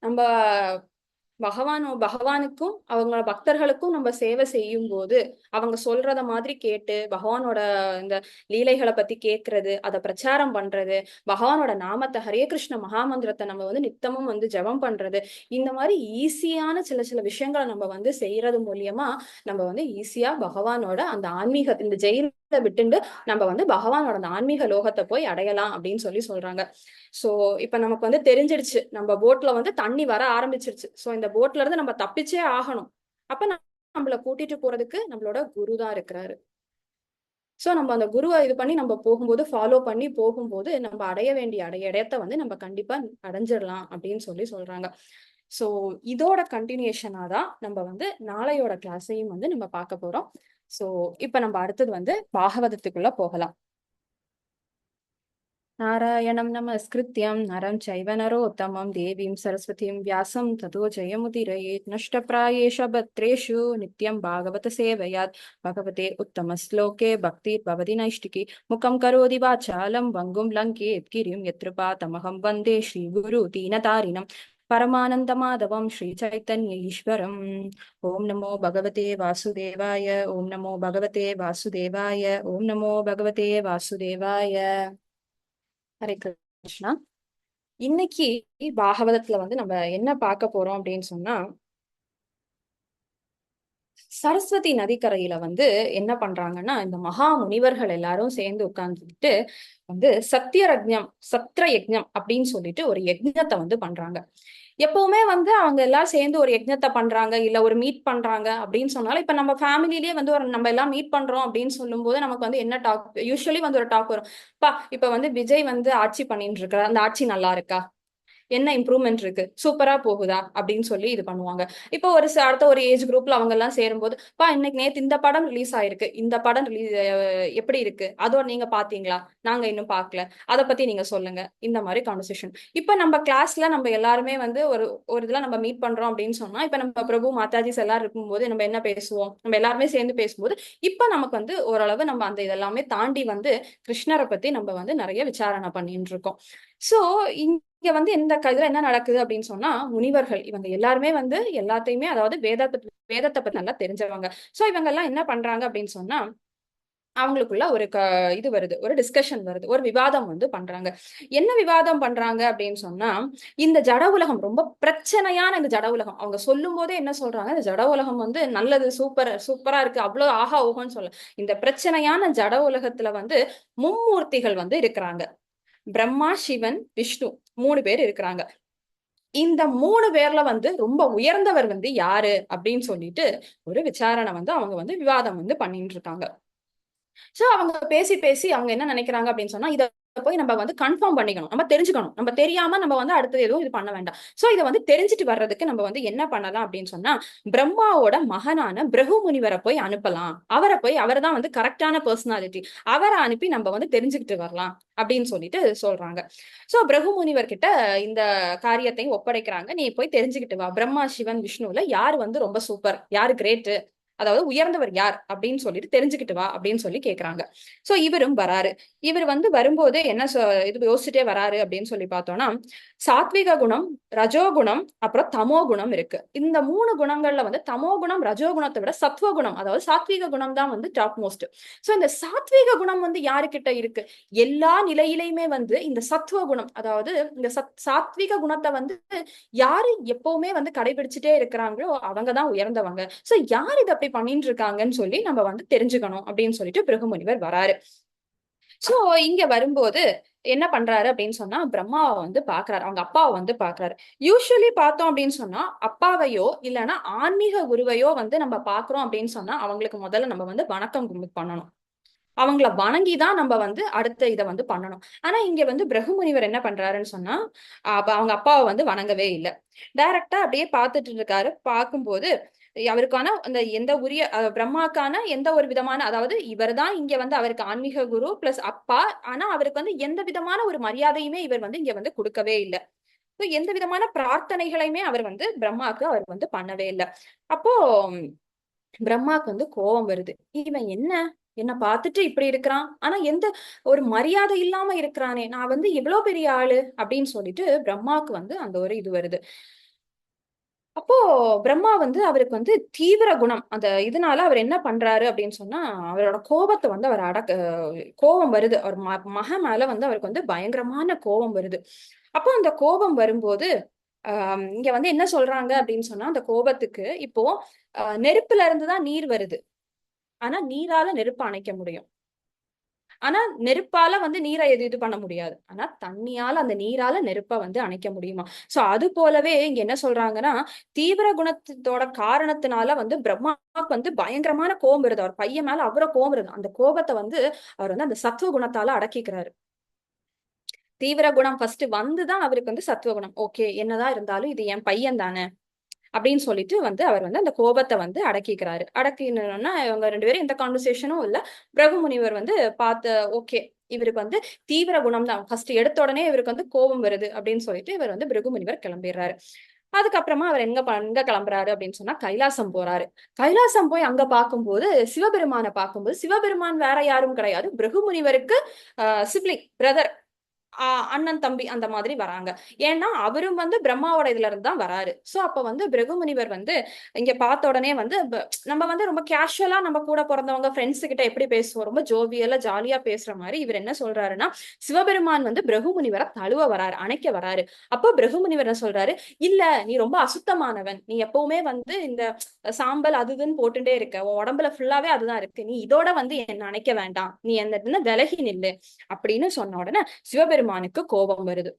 Speaker 3: நம்ம பகவானுக்கும் அவங்க பக்தர்களுக்கும் நம்ம சேவை செய்யும் போது அவங்க சொல்றத மாதிரி கேட்டு பகவானோட இந்த லீலைகளை பத்தி கேட்கறது, அதை பிரச்சாரம் பண்றது, பகவானோட நாமத்தை ஹரே கிருஷ்ண மகாமந்திரத்தை நம்ம வந்து நித்தமும் வந்து ஜெபம் பண்றது, இந்த மாதிரி ஈஸியான சில சில விஷயங்களை நம்ம வந்து செய்யறது மூலியமா நம்ம வந்து ஈஸியா பகவானோட அந்த ஆன்மீக இந்த ஜெயில விட்டுண்டு நம்ம வந்து பகவானோட அந்த ஆன்மீக லோகத்தை போய் அடையலாம் அப்படின்னு சொல்லி சொல்றாங்க. சோ இப்ப நமக்கு வந்து தெரிஞ்சிடுச்சு, நம்ம போட்ல வந்து தண்ணி வர ஆரம்பிச்சிருச்சு. சோ இந்த போட்ல இருந்து நம்ம தப்பிச்சே ஆகணும். அப்ப நம்மள கூட்டிட்டு போறதுக்கு நம்மளோட குரு தான் இருக்கிறாரு. சோ நம்ம அந்த குருவை இது பண்ணி நம்ம போகும்போது ஃபாலோ பண்ணி போகும்போது நம்ம அடைய வேண்டிய இடத்தை வந்து நம்ம கண்டிப்பா அடைஞ்சிடலாம் அப்படின்னு சொல்லி சொல்றாங்க. சோ இதோட கண்டினியூஷனா தான் நம்ம வந்து நாளையோட கிளாஸையும் வந்து நம்ம பார்க்க போறோம். சோ இப்ப நம்ம அடுத்தது வந்து பாகவதத்துக்குள்ள போகலாம். நாராயணம் நமஸ்கிருத்யம் நரம் சைவ நரோத்தமம் தேவீம் சரஸ்வதீம் வியாசம் ததோ ஜெயமுதிரயேத் நஷ்டப்ராயேஷ பத்ரேஷு நித்யம் பாகவத சேவையாத் பகவதே உத்தம ஸ்லோகே பக்திர் பவதி நைஷ்டிகி முகம் கரோதி வாசாலம் வங்கும் லங்கேத் கிரிம் யத்ருபா தமகம் வந்தே ஸ்ரீ குரு தீனதாரிணம் பரமானந்த மாதவம் ஸ்ரீ சைத்தன்ய ஈஸ்வரம். ஓம் நமோ பகவதே வாசுதேவாய, ஓம் நமோ பகவதே வாசுதேவாய, ஓம் நமோ பகவதே வாசுதேவாய. ஹரே கிருஷ்ணா. இன்னைக்கு பாகவதத்துல வந்து நம்ம என்ன பார்க்க போறோம் அப்படின்னு சொன்னா சரஸ்வதி நதிக்கரையில வந்து என்ன பண்றாங்கன்னா இந்த மகா முனிவர்கள் எல்லாரும் சேர்ந்து உட்கார்ந்துட்டு வந்து சத்ர யஜ்ஞம் அப்படின்னு சொல்லிட்டு ஒரு யஜ்ஞத்தை வந்து பண்றாங்க. எப்பவுமே வந்து அவங்க எல்லாம் சேர்ந்து ஒரு யஜ்ஞத்தை பண்றாங்க இல்ல ஒரு மீட் பண்றாங்க அப்படின்னு சொன்னாலும் இப்ப நம்ம ஃபேமிலிலேயே வந்து நம்ம எல்லாம் மீட் பண்றோம் அப்படின்னு சொல்லும் போது நமக்கு வந்து என்ன டாக் யூஸ்வலி வந்து ஒரு டாக் வரும், இப்ப வந்து விஜய் வந்து ஆட்சி பண்ணிட்டு இருக்காரு, அந்த ஆட்சி நல்லா இருக்கா, என்ன இம்ப்ரூவ்மெண்ட் இருக்கு, சூப்பரா போகுதா அப்படின்னு சொல்லி இது பண்ணுவாங்க. இப்போ அடுத்த ஒரு ஏஜ் குரூப்ல அவங்க எல்லாம் சேரும்போது, இன்னைக்கு நேத்து இந்த படம் ரிலீஸ் ஆயிருக்கு, இந்த படம் எப்படி இருக்கு, அதோட நீங்க பாத்தீங்களா, நாங்க இன்னும் பார்க்கல, அதை பத்தி நீங்க சொல்லுங்க, இந்த மாதிரி கான்வர்சேஷன். இப்ப நம்ம கிளாஸ்ல நம்ம எல்லாருமே வந்து ஒரு ஒரு இதுல நம்ம மீட் பண்றோம் அப்படின்னு சொன்னா, இப்ப நம்ம பிரபு மாதாஜிஸ் எல்லாரும் இருக்கும்போது நம்ம என்ன பேசுவோம், நம்ம எல்லாருமே சேர்ந்து பேசும்போது இப்ப நமக்கு வந்து ஓரளவு நம்ம அந்த இதெல்லாமே தாண்டி வந்து கிருஷ்ணரை பத்தி நம்ம வந்து நிறைய விசாரணை பண்ணிட்டு இருக்கோம். சோ இங்க வந்து இதுல என்ன நடக்குது அப்படின்னு சொன்னா, முனிவர்கள் இவங்க எல்லாருமே வந்து எல்லாத்தையுமே, அதாவது வேதத்தை பத்தி நல்லா தெரிஞ்சவங்க. சோ இவங்க எல்லாம் என்ன பண்றாங்க அப்படின்னு சொன்னா, அவங்களுக்குள்ள ஒரு இது வருது, ஒரு டிஸ்கஷன் வருது, ஒரு விவாதம் வந்து பண்றாங்க. என்ன விவாதம் பண்றாங்க அப்படின்னு சொன்னா, இந்த ஜட உலகம் ரொம்ப பிரச்சனையான இந்த ஜட உலகம், அவங்க சொல்லும் போதே என்ன சொல்றாங்க, இந்த ஜட உலகம் வந்து நல்லது, சூப்பரா இருக்கு, அவ்வளவு ஆஹா ஓஹோன்னு சொல்ல, இந்த பிரச்சனையான ஜட உலகத்துல வந்து மும்மூர்த்திகள் வந்து இருக்கிறாங்க. பிரம்மா, சிவன், விஷ்ணு 3 பேர் இருக்கிறாங்க. இந்த 3 பேர்ல வந்து ரொம்ப உயர்ந்தவர் வந்து யாரு அப்படின்னு சொல்லிட்டு ஒரு விசாரணை வந்து அவங்க வந்து விவாதம் வந்து பண்ணிட்டு இருக்காங்க. சோ அவங்க பேசி பேசி அவங்க என்ன நினைக்கிறாங்க அப்படின்னு சொன்னா, இத போய் நம்ம வந்து கன்ஃபார்ம் பண்ணிக்கணும், நம்ம தெரிஞ்சுக்கணும், நம்ம தெரியாம நம்ம வந்து அடுத்தது எதுவும் இது பண்ண வேண்டாம். சோ இதை வந்து தெரிஞ்சுட்டு வர்றதுக்கு நம்ம வந்து என்ன பண்ணலாம் அப்படின்னு சொன்னா, பிரம்மாவோட மகனான பிருகு முனிவரை போய் அனுப்பலாம். அவர் தான் வந்து கரெக்டான பர்சனாலிட்டி, அவரை அனுப்பி நம்ம வந்து தெரிஞ்சுக்கிட்டு வரலாம் அப்படின்னு சொல்லிட்டு சொல்றாங்க. சோ பிருகு முனிவர் கிட்ட இந்த காரியத்தையும் ஒப்படைக்கிறாங்க. நீ போய் தெரிஞ்சுக்கிட்டு வா, பிரம்மா, சிவன், விஷ்ணுல யாரு வந்து ரொம்ப சூப்பர், யாரு கிரேட், அதாவது உயர்ந்தவர் யார் அப்படின்னு சொல்லிட்டு தெரிஞ்சுக்கிட்டு வா அப்படின்னு சொல்லி கேக்குறாங்க. சோ இவரும் வராரு. இவர் வந்து வரும்போது என்ன இது யோசிச்சுட்டே வராரு அப்படின்னு சொல்லி பார்த்தோம்னா, சாத்விக குணம், ரஜோகுணம், அப்புறம் தமோ குணம் இருக்கு. இந்த 3 குணங்கள்ல வந்து தமோ குணம், ரஜோகுணத்தை விட சத்வ குணம், அதாவது சாத்விக குணம் தான் வந்து டாப் மோஸ்ட். சோ இந்த சாத்விக குணம் வந்து யாருக்கிட்ட இருக்கு, எல்லா நிலையிலையுமே வந்து இந்த சத்வ குணம், அதாவது இந்த சாத்விக குணத்தை வந்து யாரு எப்பவுமே வந்து கடைபிடிச்சுட்டே இருக்கிறாங்களோ அவங்கதான் உயர்ந்தவங்க. சோ யார் இதை அப்படி பண்ணிட்டு இருக்காங்கன்னு சொல்லி நம்ம வந்து தெரிஞ்சுக்கணும் அப்படின்னு சொல்லிட்டு பிருகு முனிவர் வராரு. சோ இங்க வரும்போது என்ன பண்றாரு அப்படின்னு சொன்னா, பிரம்மாவை வந்து பாக்குறாரு, அவங்க அப்பாவை வந்து பாக்குறாரு. யூஸ்வலி பார்த்தோம் அப்படின்னு சொன்னா, அப்பாவையோ இல்லைன்னா ஆன்மீக குருவையோ வந்து நம்ம பாக்குறோம் அப்படின்னு சொன்னா, அவங்களுக்கு முதல்ல நம்ம வந்து வணக்கம் பண்ணணும், அவங்கள வணங்கிதான் நம்ம வந்து அடுத்த இதை வந்து பண்ணணும். ஆனா இங்க வந்து பிருகு முனிவர் என்ன பண்றாருன்னு சொன்னா, அவங்க அப்பாவை வந்து வணங்கவே இல்லை, டைரக்டா அப்படியே பார்த்துட்டு இருக்காரு. பார்க்கும்போது அவருக்கான அந்த எந்த உரிய பிரம்மாக்கான எந்த ஒரு விதமான, அதாவது இவர் தான் இங்க வந்து அவருக்கு ஆன்மீக குரு பிளஸ் அப்பா, ஆனா அவருக்கு வந்து எந்த விதமான ஒரு மரியாதையுமே இவர் வந்து இங்க வந்து கொடுக்கவே இல்லை. எந்த விதமான பிரார்த்தனைகளையுமே அவர் வந்து பிரம்மாக்கு அவர் வந்து பண்ணவே இல்லை. அப்போ பிரம்மாக்கு வந்து கோபம் வருது, இவன் என்ன பார்த்துட்டு இப்படி இருக்கிறான், ஆனா எந்த ஒரு மரியாதை இல்லாம இருக்கிறானே, நான் வந்து எவ்வளவு பெரிய ஆளு அப்படின்னு சொல்லிட்டு பிரம்மாக்கு வந்து அந்த ஒரு இது வருது. அப்போ பிரம்மா வந்து அவருக்கு வந்து தீவிர குணம், அந்த இதனால அவர் என்ன பண்றாரு அப்படின்னு சொன்னா, அவரோட கோபத்தை வந்து அவர் கோபம் வருது, அவர் மகன் மேல வந்து அவருக்கு வந்து பயங்கரமான கோபம் வருது. அப்போ அந்த கோபம் வரும்போது இங்க வந்து என்ன சொல்றாங்க அப்படின்னு சொன்னா, அந்த கோபத்துக்கு இப்போ நெருப்புல இருந்துதான் நீர் வருது, ஆனா நீரால நெருப்பு அணைக்க முடியும், ஆனா நெருப்பால வந்து நீரை இது பண்ண முடியாது, ஆனா தண்ணியால அந்த நீரால நெருப்பை வந்து அணைக்க முடியுமா. சோ அது போலவே இங்க என்ன சொல்றாங்கன்னா, தீவிர குணத்தோட காரணத்தினால வந்து பிரம்மாவுக்கு வந்து பயங்கரமான கோபம் வருது, அவர் பையன் மேல அவ்வளவு கோபம் வருது. அந்த கோபத்தை வந்து அவர் வந்து அந்த சத்துவ குணத்தால அடக்கிக்கிறாரு. தீவிர குணம் ஃபர்ஸ்ட் வந்துதான் அவருக்கு வந்து சத்துவ குணம், ஓகே என்னதான் இருந்தாலும் இது என் பையன் தானே அப்படின்னு சொல்லிட்டு வந்து அவர் வந்து அந்த கோபத்தை வந்து அடக்கிக்கிறாரு. அடக்கினா இவங்க 2 பேரும் எந்த கான்வர்சேஷனும் இல்ல. பிருகு முனிவர் வந்து ஓகே இவருக்கு வந்து தீவிர குணம் தான், ஃபர்ஸ்ட் எடுத்த உடனே இவருக்கு வந்து கோபம் வருது அப்படின்னு சொல்லிட்டு இவர் வந்து பிருகு முனிவர் கிளம்பிடுறாரு. அதுக்கப்புறமா அவர் எங்க கிளம்புறாரு அப்படின்னு சொன்னா, கைலாசம் போறாரு. கைலாசம் போய் அங்க பார்க்கும்போது சிவபெருமானை பார்க்கும்போது, சிவபெருமான் வேற யாரும் கிடையாது, பிருகு முனிவருக்கு சிப்ளிங் பிரதர், அண்ணன் தம்பி அந்த மாதிரி வராங்க. ஏன்னா அவரும் வந்து பிரம்மாவோட இதுல இருந்து தான் வராரு. சோ அப்ப வந்து பிருகு முனிவர் வந்து இங்க பார்த்த உடனே வந்து நம்ம வந்து ரொம்ப கேஷுவலா நம்ம கூட பிறந்தவங்க ஃப்ரெண்ட்ஸ் கிட்ட எப்படி பேசுவோம், ரொம்ப ஜோவியலா ஜாலியா பேசுற மாதிரி இவர் என்ன சொல்றாருன்னா, சிவபெருமான் வந்து பிருகு முனிவரை தழுவ வராரு, அணைக்க வராரு. அப்போ பிருகு முனிவர் என்ன சொல்றாரு, இல்ல நீ ரொம்ப அசுத்தமானவன், நீ எப்பவுமே வந்து இந்த சாம்பல் அதுன்னு போட்டுட்டே இருக்க, உன் உடம்புல ஃபுல்லாவே அதுதான் இருக்கு, நீ இதோட வந்து என்ன அணைக்க வேண்டாம், நீ என்ன விலகி நில்லு அப்படின்னு சொன்ன உடனே சிவபெருமானுக்கு கோபம் வருது.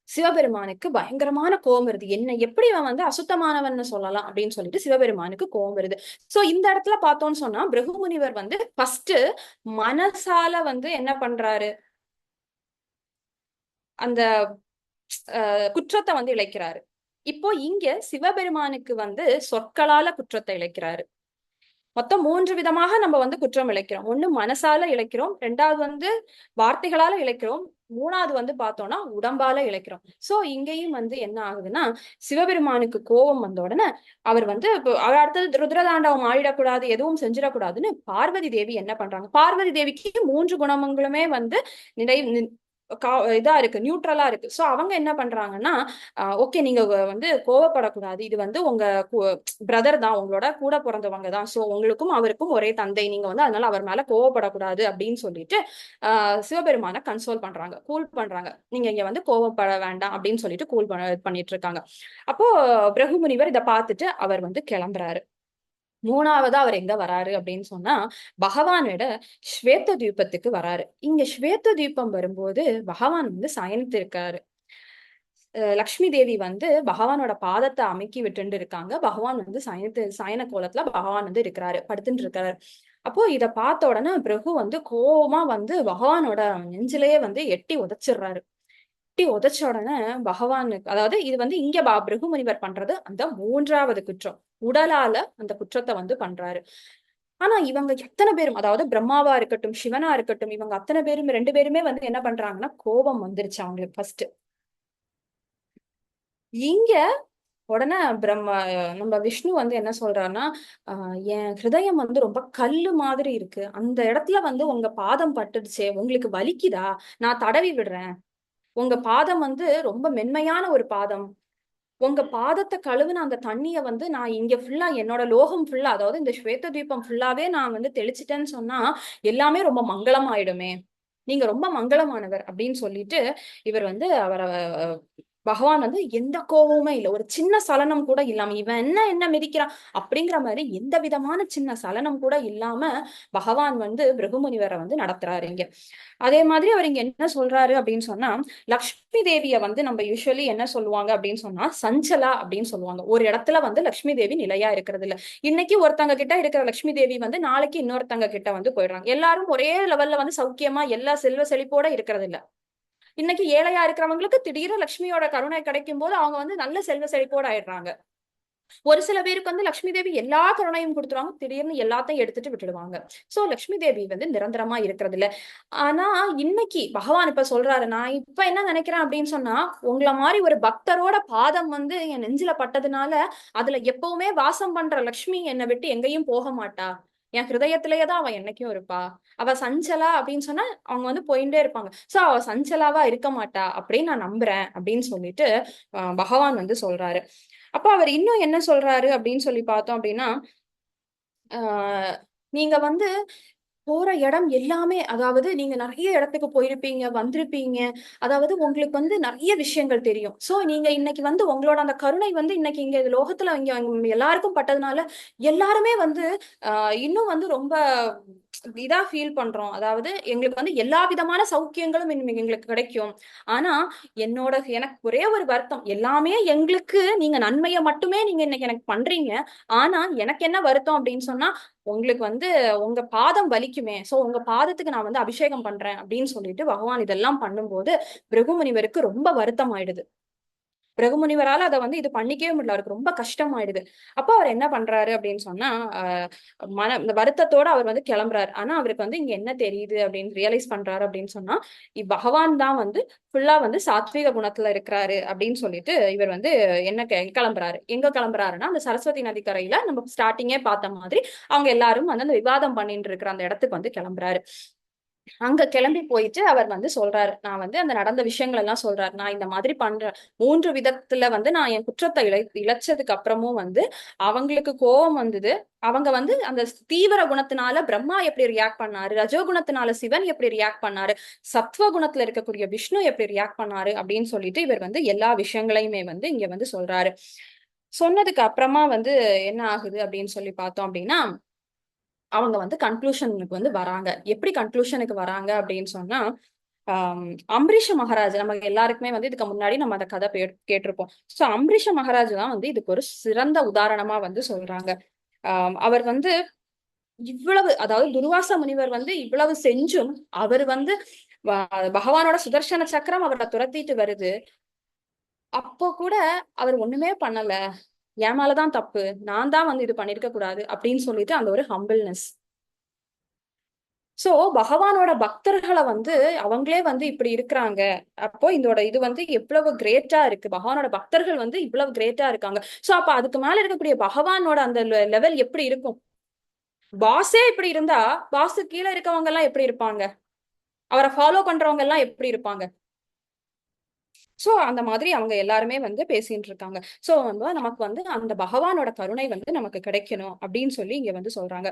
Speaker 3: சிவபெருமானுக்கு பயங்கரமான கோபம் வருது, என்ன எப்படி அவன் வந்து அசுத்தமானவன் சொல்லலாம் அப்படின்னு சொல்லிட்டு சிவபெருமானுக்கு கோபம் வருது. சோ இந்த இடத்துல பார்த்தோம்னு சொன்னா, பிருகு முனிவர் வந்து ஃபர்ஸ்ட் மனசால வந்து என்ன பண்றாரு, அந்த குற்றத்தை வந்து இழைக்கிறாரு. இப்போ இங்க சிவபெருமானுக்கு வந்து சொற்களால குற்றத்தை இழைக்கிறாரு. மொத்தம் 3 விதமாக நம்ம வந்து குற்றம் இழைக்கிறோம். ஒண்ணு மனசால இழைக்கிறோம், 2வது வந்து வார்த்தைகளால இழைக்கிறோம், 3வது வந்து பார்த்தோம்னா உடம்பால இழைக்கிறோம். சோ இங்கேயும் வந்து என்ன ஆகுதுன்னா, சிவபெருமானுக்கு கோபம் வந்த உடனே அவர் வந்து அடுத்தது ருத்ரதாண்டவம் ஆடிடக்கூடாது, எதுவும் செஞ்சிடக்கூடாதுன்னு பார்வதி தேவி என்ன பண்றாங்க, பார்வதி தேவிக்கு 3 குணங்களுமே வந்து நிறை இதா இருக்கு, நியூட்ரலா இருக்கு. சோ அவங்க என்ன பண்றாங்கன்னா, ஓகே நீங்க வந்து கோவப்படக்கூடாது, இது வந்து உங்க பிரதர் தான், உங்களோட கூட பிறந்தவங்க தான், சோ உங்களுக்கும் அவருக்கும் ஒரே தந்தை, நீங்க வந்து அதனால அவர் மேல கோவப்படக்கூடாது அப்படின்னு சொல்லிட்டு சிவபெருமான கன்சோல் பண்றாங்க, கூல் பண்றாங்க. நீங்க இங்க வந்து கோவப்பட வேண்டாம் அப்படின்னு சொல்லிட்டு கூல் பண்ணிட்டு இருக்காங்க. அப்போ பிருகு முனிவர் இதை பார்த்துட்டு அவர் வந்து கிளம்புறாரு. 3வது அவர் எங்க வராரு அப்படின்னு சொன்னா, பகவானோட ஸ்வேத தீபத்துக்கு வராரு. இங்க ஸ்வேத தீபம் வரும்போது பகவான் வந்து சயனித்து இருக்காரு. லக்ஷ்மி தேவி வந்து பகவானோட பாதத்தை அமுக்கி விட்டுட்டு இருக்காங்க. பகவான் வந்து சயன கோலத்துல பகவான் வந்து இருக்கிறாரு, படுத்துட்டு இருக்காரு. அப்போ இத பார்த்த உடனே பிருகு வந்து கோவமா வந்து பகவானோட நெஞ்சிலேயே வந்து எட்டி உதைச்சிடுறாரு. எட்டி உதைச்ச உடனே பகவானுக்கு, அதாவது இது வந்து இங்க பிருகு முனிவர் பண்றது அந்த 3வது குற்றம், உடலால அந்த குற்றத்தை வந்து பண்றாரு. ஆனா இவங்க எத்தனை பேரும், அதாவது பிரம்மாவா இருக்கட்டும், சிவனா இருக்கட்டும், இவங்க அத்தனை பேரும் 2 பேருமே வந்து என்ன பண்றாங்கன்னா, கோபம் வந்துருச்சு அவங்களுக்கு ஃபர்ஸ்ட். இங்க உடனே நம்ம விஷ்ணு வந்து என்ன சொல்றாருன்னா, என் ஹிருதயம் வந்து ரொம்ப கல்லு மாதிரி இருக்கு, அந்த இடத்துல வந்து உங்க பாதம் பட்டுடுச்சே, உங்களுக்கு வலிக்குதா, நான் தடவி விடுறேன், உங்க பாதம் வந்து ரொம்ப மென்மையான ஒரு பாதம், உங்க பாதத்தை கழுவுன அந்த தண்ணிய வந்து நான் இங்க ஃபுல்லா என்னோட லோகம் ஃபுல்லா, அதாவது இந்த ஸ்வேத தீபம் ஃபுல்லாவே நான் வந்து தெளிச்சிட்டேன்னு சொன்னா எல்லாமே ரொம்ப மங்களம் ஆயிடுமே, நீங்க ரொம்ப மங்களமானவர் அப்படின்னு சொல்லிட்டு இவர் வந்து அவரை பகவான் வந்து எந்த கோபமுமே இல்லை, ஒரு சின்ன சலனம் கூட இல்லாம, இவன் என்ன மிதிக்கிறான் அப்படிங்கிற மாதிரி எந்த விதமான சின்ன சலனம் கூட இல்லாம பகவான் வந்து பிருகு முனிவரை வந்து நடத்துறாரு இங்க. அதே மாதிரி அவர் இங்க என்ன சொல்றாரு அப்படின்னு சொன்னா, லக்ஷ்மி தேவிய வந்து நம்ம யூஸ்வலி என்ன சொல்லுவாங்க அப்படின்னு சொன்னா சஞ்சலா அப்படின்னு சொல்லுவாங்க. ஒரு இடத்துல வந்து லக்ஷ்மி தேவி நிலையா இருக்கிறது இல்ல. இன்னைக்கு ஒருத்தங்க கிட்ட இருக்கிற லக்ஷ்மி தேவி வந்து நாளைக்கு இன்னொருத்தங்க கிட்ட வந்து போயிடுறாங்க. எல்லாரும் ஒரே லெவல்ல வந்து சௌக்கியமா எல்லா செல்வ செழிப்போட இருக்கிறது இல்ல. இன்னைக்கு ஏழையா இருக்கிறவங்களுக்கு திடீர்னு லட்சுமியோட கருணை கிடைக்கும் போது அவங்க வந்து நல்ல செல்வ செழிப்போட ஆயிடுறாங்க. ஒரு சில பேருக்கு வந்து லட்சுமி தேவி எல்லா கருணையும் கொடுத்துருவாங்க, திடீர்னு எல்லாத்தையும் எடுத்துட்டு விட்டுடுவாங்க. சோ லட்சுமி தேவி வந்து நிரந்தரமா இருக்கிறது இல்ல. ஆனா இன்னைக்கு பகவான் இப்ப சொல்றாரு, நான் இப்ப என்ன நினைக்கிறேன் அப்படின்னு சொன்னா, உங்களை மாதிரி ஒரு பக்தரோட பாதம் வந்து என் நெஞ்சில பட்டதுனால அதுல எப்பவுமே வாசம் பண்ற லட்சுமி என்னை விட்டு எங்கேயும் போக மாட்டா, என் ஹிருதயத்திலேயேதான் அவ என்னைக்கும் இருப்பா, அவ சஞ்சலா அப்படின்னு சொன்னா அவங்க வந்து போயிட்டே இருப்பாங்க, சோ அவ சஞ்சலாவா இருக்க மாட்டா அப்படின்னு நான் நம்புறேன் அப்படின்னு சொல்லிட்டு பகவான் வந்து சொல்றாரு. அப்ப அவர் இன்னும் என்ன சொல்றாரு அப்படின்னு சொல்லி பார்த்தோம் அப்படின்னா, நீங்க வந்து போற இடம் எல்லாமே, அதாவது நீங்க நிறைய இடத்துக்கு போயிருப்பீங்க, வந்திருப்பீங்க, அதாவது உங்களுக்கு வந்து நிறைய விஷயங்கள் தெரியும். சோ நீங்க இன்னைக்கு வந்து உங்களோட அந்த கருணை வந்து இன்னைக்கு இங்க லோகத்துல இங்க எல்லாருக்கும் பட்டதுனால எல்லாருமே வந்து இன்னும் வந்து ரொம்ப இதா ஃபீல் பண்றோம். அதாவது எங்களுக்கு வந்து எல்லா விதமான சௌக்கியங்களும் எங்களுக்கு கிடைக்கும். ஆனா எனக்கு ஒரே ஒரு வருத்தம், எல்லாமே எங்களுக்கு நீங்க நன்மையை மட்டுமே நீங்க இன்னைக்கு எனக்கு பண்றீங்க, ஆனா எனக்கு என்ன வருத்தம் அப்படின்னு சொன்னா, உங்களுக்கு வந்து உங்க பாதம் வலிக்குமே, சோ உங்க பாதத்துக்கு நான் வந்து அபிஷேகம் பண்றேன் அப்படின்னு சொல்லிட்டு பகவான் இதெல்லாம் பண்ணும்போது பிருகு முனிவருக்கு ரொம்ப வருத்தம் ஆயிடுது. பிருகு முனிவரால அதை வந்து இது பண்ணிக்கவே முடியல, அவருக்கு ரொம்ப கஷ்டமாயிடுது. அப்போ அவர் என்ன பண்றாரு அப்படின்னு சொன்னா, இந்த வருத்தத்தோட அவர் வந்து கிளம்புறாரு. ஆனா அவருக்கு வந்து இங்க என்ன தெரியுது அப்படின்னு ரியலைஸ் பண்றாரு அப்படின்னு சொன்னா, பகவான் தான் வந்து ஃபுல்லா வந்து சாத்விக குணத்துல இருக்கிறாரு அப்படின்னு சொல்லிட்டு இவர் வந்து என்ன கிளம்புறாரு. எங்க கிளம்புறாருன்னா, அந்த சரஸ்வதி நதிக்கரையில நம்ம ஸ்டார்டிங்கே பார்த்த மாதிரி அவங்க எல்லாரும் வந்து அந்த விவாதம் பண்ணிட்டு இருக்கிற அந்த இடத்துக்கு வந்து கிளம்புறாரு. அங்க கிளம்பி போயிட்டு அவர் வந்து சொல்றாரு, நான் வந்து அந்த நடந்த விஷயங்கள் எல்லாம் சொல்றாரு, நான் இந்த மாதிரி பண்றேன், 3 விதத்துல வந்து நான் என் குற்றத்தை இழைச்சதுக்கு அப்புறமும் வந்து அவங்களுக்கு கோபம் வந்தது. அவங்க வந்து அந்த தீவிர குணத்தினால பிரம்மா எப்படி ரியாக்ட் பண்ணாரு, ரஜோகுணத்தினால சிவன் எப்படி ரியாக்ட் பண்ணாரு, சத்வ குணத்துல இருக்கக்கூடிய விஷ்ணு எப்படி ரியாக்ட் பண்ணாரு அப்படின்னு சொல்லிட்டு இவர் வந்து எல்லா விஷயங்களையுமே வந்து இங்க வந்து சொல்றாரு. சொன்னதுக்கு அப்புறமா வந்து என்ன ஆகுது அப்படின்னு சொல்லி பார்த்தோம் அப்படின்னா, அவங்க வந்து கன்க்ளூஷனுக்கு வந்து வராங்க. எப்படி கன்க்ளூஷனுக்கு வராங்க அப்படின்னு சொன்னா, அம்பரீஷ மகாராஜ், நமக்கு எல்லாருக்குமே வந்து இதுக்கு முன்னாடி நம்ம அந்த கதை கேட்டிருப்போம். சோ அம்பரீஷ மகாராஜ் தான் வந்து இதுக்கு ஒரு சிறந்த உதாரணமா வந்து சொல்றாங்க. அவர் வந்து இவ்வளவு, அதாவது துர்வாச முனிவர் வந்து இவ்வளவு செஞ்சும் அவர் வந்து பகவானோட சுதர்சன சக்கரம் அவரை துரத்திட்டு வருது. அப்போ கூட அவர் ஒண்ணுமே பண்ணல, என் மேலதான் தப்பு, நான் தான் வந்து இது பண்ணிருக்க கூடாது அப்படின்னு சொல்லிட்டு அந்த ஒரு ஹம்பிள்னஸ். சோ பகவானோட பக்தர்களை வந்து அவங்களே வந்து இப்படி இருக்கிறாங்க. அப்போ இதோட இது வந்து எவ்வளவு கிரேட்டா இருக்கு, பகவானோட பக்தர்கள் வந்து இவ்வளவு கிரேட்டா இருக்காங்க. சோ அப்ப அதுக்கு மேல இருக்கக்கூடிய பகவானோட அந்த லெவல் எப்படி இருக்கும்? பாஸே இப்படி இருந்தா பாஸு கீழே இருக்கவங்க எல்லாம் எப்படி இருப்பாங்க? அவரை ஃபாலோ பண்றவங்க எல்லாம் எப்படி இருப்பாங்க? சோ அந்த மாதிரி அவங்க எல்லாருமே வந்து பேசிட்டு இருக்காங்க. சோ வந்து நமக்கு வந்து அந்த பகவானோட கருணை வந்து நமக்கு கிடைக்கணும் அப்படின்னு சொல்லி இங்க வந்து சொல்றாங்க.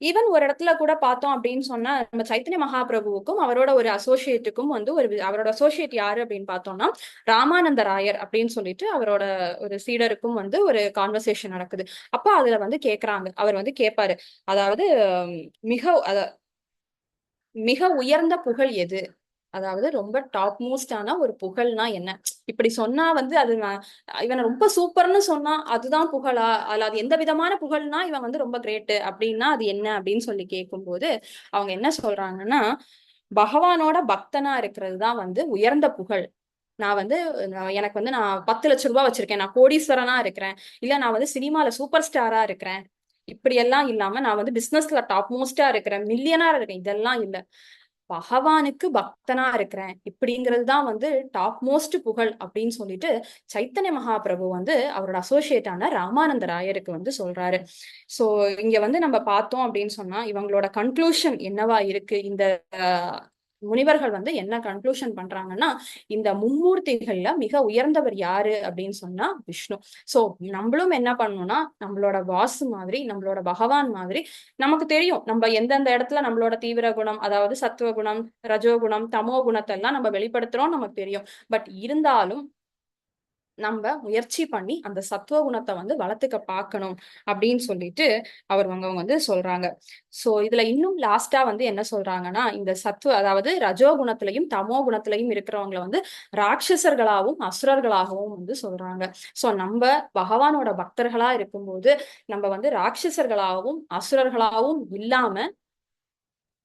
Speaker 3: ஈவன் ஒரு இடத்துல கூட பார்த்தோம் அப்படின்னு சொன்னா, நம்ம சைத்தன்ய மகாபிரபுவுக்கும் அவரோட ஒரு அசோசியேட்டுக்கும் வந்து அவரோட அசோசியேட் யாரு அப்படின்னு பார்த்தோம்னா ராமானந்த ராயர் அப்படின்னு சொல்லிட்டு அவரோட ஒரு சீடருக்கும் வந்து ஒரு கான்வர்சேஷன் நடக்குது. அப்போ அதுல வந்து கேக்குறாங்க, அவர் வந்து கேட்பாரு, அதாவது மிக மிக உயர்ந்த புகழ் எது, அதாவது ரொம்ப டாப் மோஸ்டான ஒரு புகழ்னா என்ன? இப்படி சொன்னா வந்து அது இவனை ரொம்ப சூப்பர்னு சொன்னா அதுதான் புகழா, அல்ல அது எந்த விதமான புகழ்னா இவன் வந்து ரொம்ப கிரேட் அப்படின்னா அது என்ன அப்படின்னு சொல்லி கேட்கும்போது அவங்க என்ன சொல்றாங்கன்னா, பகவானோட பக்தனா இருக்கிறது தான் வந்து உயர்ந்த புகழ். நான் வந்து எனக்கு வந்து நான் 10 லட்சம் ரூபாய் வச்சிருக்கேன், நான் கோடீஸ்வரனா இருக்கிறேன், இல்ல நான் வந்து சினிமால சூப்பர் ஸ்டாரா இருக்கிறேன், இப்படி எல்லாம் இல்லாம நான் வந்து பிசினஸ்ல டாப் மோஸ்டா இருக்கிறேன், மில்லியனா இருக்கேன், இதெல்லாம் இல்ல, பகவானுக்கு பக்தனா இருக்கிறேன் இப்படிங்கிறது தான் வந்து டாப் மோஸ்ட் புகழ் அப்படின்னு சொல்லிட்டு சைத்தன்ய மகாபிரபு வந்து அவரோட அசோசியேட்டான ராமானந்த ராயருக்கு வந்து சொல்றாரு. சோ இங்க வந்து நம்ம பார்த்தோம் அப்படின்னு சொன்னா இவங்களோட கன்க்ளூஷன் என்னவா இருக்கு, இந்த முனிவர்கள் வந்து என்ன கன்க்ளூஷன் பண்றாங்கன்னா, இந்த மும்மூர்த்திகள்ல மிக உயர்ந்தவர் யாரு அப்படின்னு சொன்னா விஷ்ணு. சோ நம்மளும் என்ன பண்ணணும்னா நம்மளோட பாஸ் மாதிரி, நம்மளோட பகவான் மாதிரி, நமக்கு தெரியும் நம்ம எந்தெந்த இடத்துல நம்மளோட தீவிர குணம், அதாவது சத்துவ குணம், ரஜோகுணம், தமோ குணத்தை எல்லாம் நம்ம வெளிப்படுத்துறோம் நமக்கு தெரியும். பட் இருந்தாலும் நம்ம முயற்சி பண்ணி அந்த சத்துவ குணத்தை வந்து வளர்த்துக்க பார்க்கணும் அப்படின்னு சொல்லிட்டு அவங்க வந்து சொல்றாங்க. சோ இதுல இன்னும் லாஸ்டா வந்து என்ன சொல்றாங்கன்னா, இந்த சத்துவ அதாவது ரஜோ குணத்திலையும் தமோ குணத்திலையும் இருக்கிறவங்களை வந்து ராட்சசர்களாகவும் அசுரர்களாகவும் வந்து சொல்றாங்க. சோ நம்ம பகவானோட பக்தர்களா இருக்கும்போது நம்ம வந்து ராட்சசர்களாகவும் அசுரர்களாகவும் இல்லாம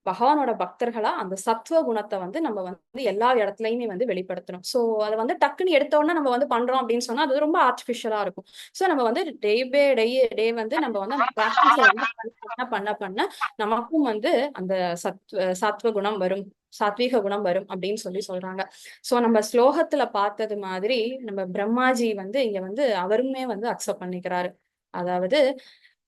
Speaker 3: பகவானோட பக்தர்களா அந்த சத்துவ குணத்தை வந்து நம்ம வந்து எல்லா இடத்துலயுமே வந்து வெளிப்படுத்தணும். சோ அதை வந்து டக்குன்னு எடுத்தோன்னா நம்ம வந்து பண்றோம் அப்படின்னு சொன்னா அது ரொம்ப ஆர்டிபிஷியலா இருக்கும். சோ நம்ம வந்து டே பை டே வந்து நம்ம வந்து அந்த பிராக்டிஸ வந்து பண்ண நமக்கும் வந்து அந்த சாத்வ குணம் வரும், சாத்வீக குணம் வரும் அப்படின்னு சொல்லி சொல்றாங்க. சோ நம்ம ஸ்லோகத்துல பார்த்தது மாதிரி நம்ம பிரம்மாஜி வந்து இங்க வந்து அவருமே வந்து அக்செப்ட் பண்ணிக்கிறாரு. அதாவது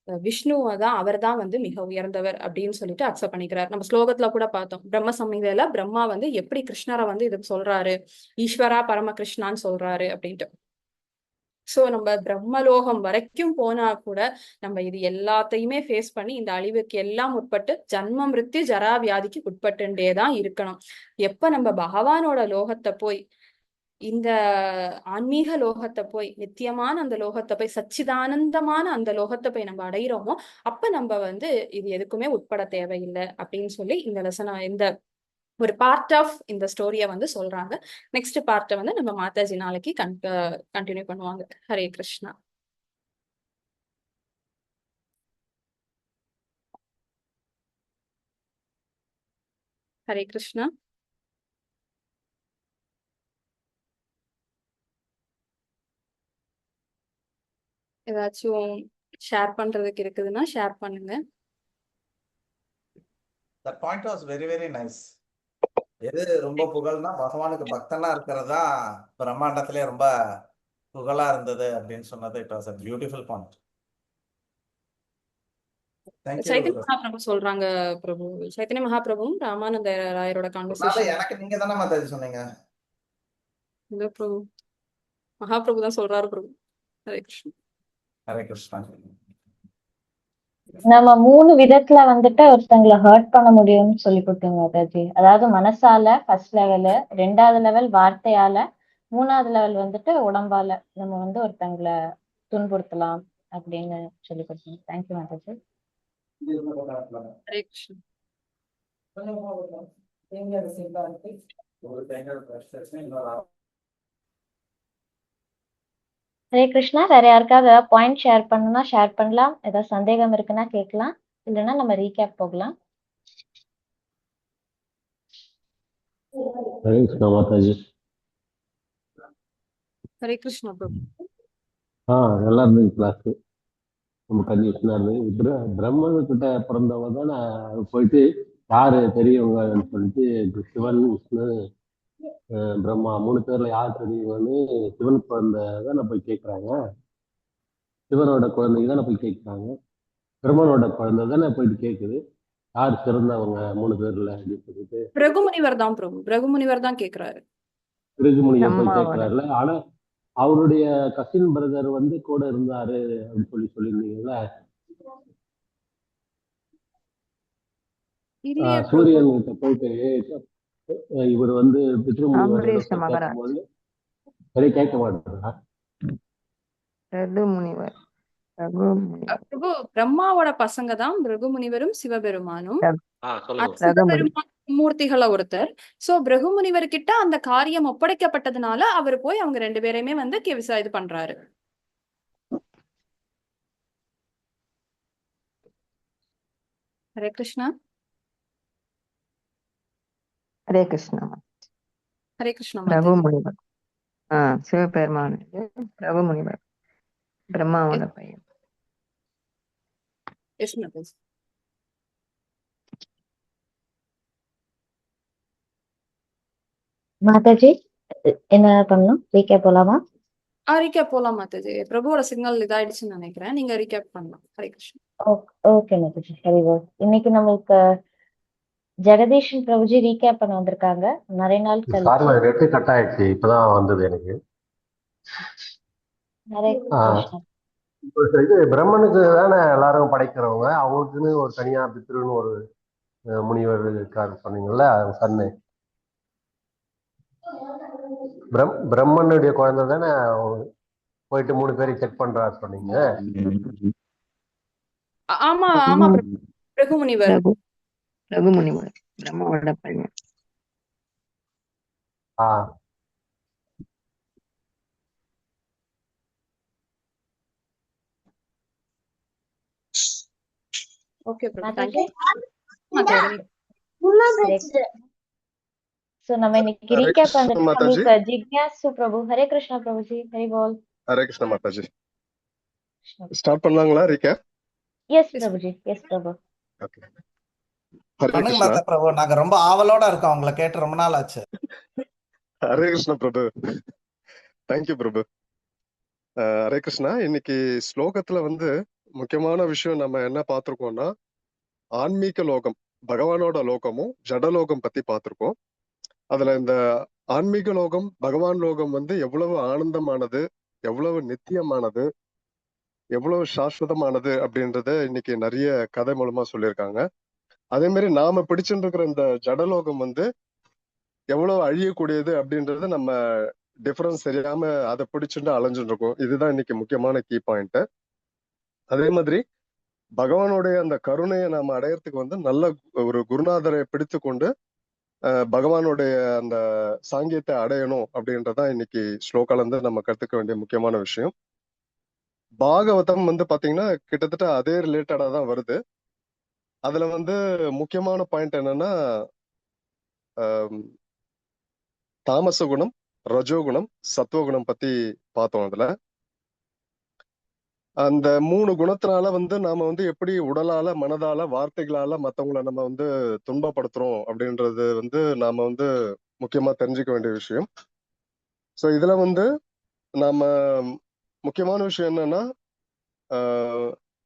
Speaker 3: விஷ்ணுவை தான் அவர் தான் வந்து மிக உயர்ந்தவர் அப்படின்னு சொல்லிட்டு அக்செப்ட் பண்ணிக்கிறார். நம்ம ஸ்லோகத்துல கூட பார்த்தோம், பிரம்ம சம்ஹிதையில பிரம்மா வந்து எப்படி கிருஷ்ணரை வந்து இதுக்கு சொல்றாரு, ஈஸ்வரா பரம கிருஷ்ணான்னு சொல்றாரு அப்படின்ட்டு. சோ நம்ம பிரம்மலோகம் வரைக்கும் போனா கூட நம்ம இது எல்லாத்தையுமே ஃபேஸ் பண்ணி இந்த அழிவுக்கு எல்லாம் உட்பட்டு ஜன்ம மிருத்யு ஜரா வியாதிக்கு உட்பட்டுட்டே தான் இருக்கணும். எப்ப நம்ம பகவானோட லோகத்தை போய், இந்த ஆன்மீக லோகத்தை போய், நித்தியமான அந்த லோகத்தை போய், சச்சிதானந்தமான அந்த லோகத்தை போய் நம்ம அடையிறோமோ அப்ப நம்ம வந்து இது எதுக்குமே உட்பட தேவையில்லை அப்படின்னு சொல்லி இந்த லெசனை, இந்த ஒரு பார்ட் ஆஃப் இந்த ஸ்டோரிய வந்து சொல்றாங்க. நெக்ஸ்ட் பார்ட்டை வந்து நம்ம மாதாஜி நாளைக்கு கண்டினியூ பண்ணுவாங்க. ஹரே கிருஷ்ணா. ஹரே கிருஷ்ணா. ஏதாச்சும் ஷேர் பண்றதுக்கு இருக்குதுன்னா ஷேர் பண்ணுங்க.
Speaker 6: That point was very very nice. எது ரொம்ப புகழ்னா பகவானுக்கு பக்தனா இருக்கிறதா பிரம்மாண்டத்திலே ரொம்ப புகழா இருந்தது அப்படின்னு சொன்னது. It was a beautiful point. Thank you.
Speaker 3: Chaitanya Mahaprabhu சொல்றாங்க பிரபு, சைத்தன்ய மகாபிரபுவும் ராமானந்த ராயரோட
Speaker 6: அதனால
Speaker 3: கான்வர்சேஷன்.
Speaker 6: எனக்கு நீங்க தானே மாதாஜி சொன்னீங்க.
Speaker 3: இல்ல பிரபு, மகாபிரபு தான் சொல்றாரு பிரபு. ஹரே கிருஷ்ணா.
Speaker 6: ஹரே கிருஷ்ணா.
Speaker 1: நம்ம 3 விதத்துல வந்துட்டு ஒருத்தங்களை ஹர்ட் பண்ண முடியும்னு சொல்லி கொடுத்தீங்க மாதாஜி. அதாவது மனசால ஃபர்ஸ்ட் லெவலு, 2வது லெவல் வார்த்தையால, 3வது லெவல் வந்துட்டு உடம்பால நம்ம வந்து ஒருத்தங்களை துன்புறுத்தலாம் அப்படின்னு சொல்லி கொடுத்தீங்க. தேங்க்யூ மாதாஜி.
Speaker 3: ஹரே கிருஷ்ணா.
Speaker 1: ஹரே கிருஷ்ணா. வேற யாருக்காவது ஏதாவது பாயிண்ட் ஷேர் பண்ணணும்னா ஷேர் பண்ணலாம், ஏதாவது சந்தேகம் இருக்குன்னா கேட்கலாம், இல்லைன்னா நம்ம ரீகேப் போகலாம்.
Speaker 7: ஹரே கிருஷ்ணா மாதாஜி.
Speaker 3: ஹரே கிருஷ்ணா பிரபு.
Speaker 7: நல்லா இருந்தது கிளாஸ். ரொம்ப கன்வியூஷனா இருந்தது. பிரம்மனுக்கிட்ட பிறந்தவங்க தானே போயிட்டு யாரு பெரியவங்கன்னு சொல்லிட்டு சிவன், விஷ்ணு, பிரம்மா 3 பேர்ல யார் பெரியவங்கன்னு சிவன் குழந்தை தானே போய் கேட்குறாங்க. சிவனோட குழந்தைங்க தானே போய் கேட்குறாங்க. பிரம்மனோட குழந்தை தானே போயிட்டு கேட்குது யார் சிறந்தவங்க 3 பேர்ல அப்படின்னு சொல்லிட்டு
Speaker 3: பிருகுமுனிவர் தான் பிரபு. பிருகுமுனிவர் தான் கேக்குறாரு.
Speaker 7: பிருகுமுனிவர் போய்
Speaker 1: பிரம்மாவோட
Speaker 7: கேட்கிறாருல. ஆனா அவருடைய கசின் பிரதர் வந்து கூட இருந்தாரு அப்படின்னு சொல்லியிருந்தீங்கல்ல.
Speaker 3: இல்லையே பிரபு.
Speaker 7: சூரியன் கிட்ட போயிட்டு இவர் வந்து பித்ருமுனிவர்
Speaker 8: அம்பரீஷ
Speaker 7: போய்
Speaker 8: மகராஜ்
Speaker 7: கேட்கும்போது சரி கேட்க மாட்டேங்கிறா.
Speaker 8: ரகு முனிவர் ரகு முனிவர்
Speaker 3: பிரபு பிரம்மாவோட பசங்க தான் பிருகுமுனிவரும் சிவபெருமானும்.
Speaker 7: சொல்லுங்க.
Speaker 8: ரகு முனி
Speaker 3: சிவபெருமான் மூர்த்திகள ஒருத்தர். சோ பிருகுமுனிவர் கிட்ட அந்த காரியம் ஒப்படைக்கப்பட்டதுனால அவர் போய் அவங்க 2 பேரையுமே வந்து இது பண்றாரு. ஹரே கிருஷ்ணா.
Speaker 8: ஹரே கிருஷ்ணா.
Speaker 3: ஹரே கிருஷ்ணா
Speaker 8: ரகு
Speaker 3: மாதாஜி.
Speaker 8: முனிவர் சிவபெருமானுக்கு ரகு முனிவர் பிரம்மாவோட பையன்.
Speaker 3: எஸ் மாதாஜி.
Speaker 1: மாதாஜி என்ன பண்ணணும்? ரீகேப் போலாமா?
Speaker 3: ரீகேப் போலாம் மாதாஜி. பிரபுவோட சிக்னல் இதாயிடுச்சுன்னு நினைக்கிறேன். நீங்க ரீகேப் பண்ணலாம். ஹரே கிருஷ்ணா.
Speaker 1: ஓகே மாதாஜி. சரி இன்னைக்கு நம்மளுக்கு ஜெகதீஷன் பிரபுஜி ரீகேப் பண்ண வந்திருக்காங்க. நிறைய நாள் கழிச்சு.
Speaker 7: நெட்டு கட் ஆயிடுச்சு, இப்பதான் வந்தது எனக்கு.
Speaker 1: ஹரே கிருஷ்ணா.
Speaker 7: இது பிரம்மனுக்கு தானே எல்லாரும் படைக்கிறவங்க, அவங்களுக்குன்னு ஒரு தனியா பித்ருன்னு ஒரு முனிவர் இருக்காரு சொன்னீங்கல்ல, சன்னு. பிரம்மனுடைய குழந்தை தானே போயிட்டு 3 பேரையும் செக் பண்றாரு சொன்னீங்க.
Speaker 3: ஆமா ஆமா பிரபு. பிருகுமுனிவர்.
Speaker 8: ரகு முனிவர் பிரம்மாவோட பையன்.
Speaker 3: ஓகே பிரபு.
Speaker 1: மாதாஜி
Speaker 3: மாதாஜி.
Speaker 1: சோ நம்ம இன்னைக்கு
Speaker 9: हरे
Speaker 1: ரீகேப்
Speaker 9: कृष्ण
Speaker 1: வந்துட்டு
Speaker 9: माता जी।
Speaker 1: நம்மளுக்கு ஜிக்யாசு பிரபு. ஹரே கிருஷ்ணா பிரபுஜி. ஹரி போல்.
Speaker 9: हरे कृष्ण माता जी। ஸ்டார்ட் பண்ணலாங்களா recap?
Speaker 1: Yes Prabhuji. Yes Prabhu.
Speaker 9: Okay. Hare
Speaker 6: பண்ணுங்க
Speaker 9: கிருஷ்ணா.
Speaker 6: மாதா பிரபு, நாங்க ரொம்ப ஆவலோட இருக்கோம், உங்களை கேட்டு ரொம்ப நாள் ஆச்சு.
Speaker 9: ஹரே கிருஷ்ண பிரபு. தேங்க்யூ பிரபு. ஹரே கிருஷ்ணா. இன்னைக்கு ஸ்லோகத்துல வந்து முக்கியமான விஷயம் நம்ம என்ன பார்த்திருக்கோம்னா, ஆன்மீக லோகம், பகவானோட லோகமும் ஜடலோகம் பத்தி பார்த்திருக்கோம். அதுல இந்த ஆன்மீக லோகம், பகவான் லோகம் வந்து எவ்வளவு ஆனந்தமானது, எவ்வளவு நித்தியமானது, எவ்வளவு சாஸ்வதமானது அப்படின்றத இன்னைக்கு நிறைய கதை மூலமா சொல்லியிருக்காங்க. அதே மாதிரி நாம பிடிச்சுட்டு இருக்கிற இந்த ஜடலோகம் வந்து எவ்வளவு அழியக்கூடியது அப்படின்றது நம்ம டிஃபரன்ஸ் தெரியாம அதை பிடிச்சுட்டு அலைஞ்சுட்டு இருக்கோம். இதுதான் இன்னைக்கு முக்கியமான கீ பாயிண்ட். அதே மாதிரி பகவானுடைய அந்த கருணையை நாம அடையறதுக்கு வந்து நல்ல ஒரு குருநாதரை பிடித்து கொண்டு பகவானுடைய அந்த சாங்கியத்தை அடையணும் அப்படின்றதான் இன்னைக்கு ஸ்லோகால இருந்து நம்ம கத்துக்க வேண்டிய முக்கியமான விஷயம். பாகவதம் வந்து பாத்தீங்கன்னா கிட்டத்தட்ட அதே ரிலேட்டடா தான் வருது. அதுல வந்து முக்கியமான பாயிண்ட் என்னன்னா, தாமச குணம், ரஜோகுணம், சத்துவகுணம் பத்தி பார்த்தோம். அதுல அந்த 3 குணத்தினால வந்து நாம வந்து எப்படி உடலால, மனதால, வார்த்தைகளால மத்தவங்களை நம்ம வந்து துன்பப்படுத்துறோம் அப்படின்றது வந்து நாம வந்து முக்கியமா தெரிஞ்சுக்க வேண்டிய விஷயம். சோ இதுல வந்து நாம முக்கியமான விஷயம் என்னன்னா,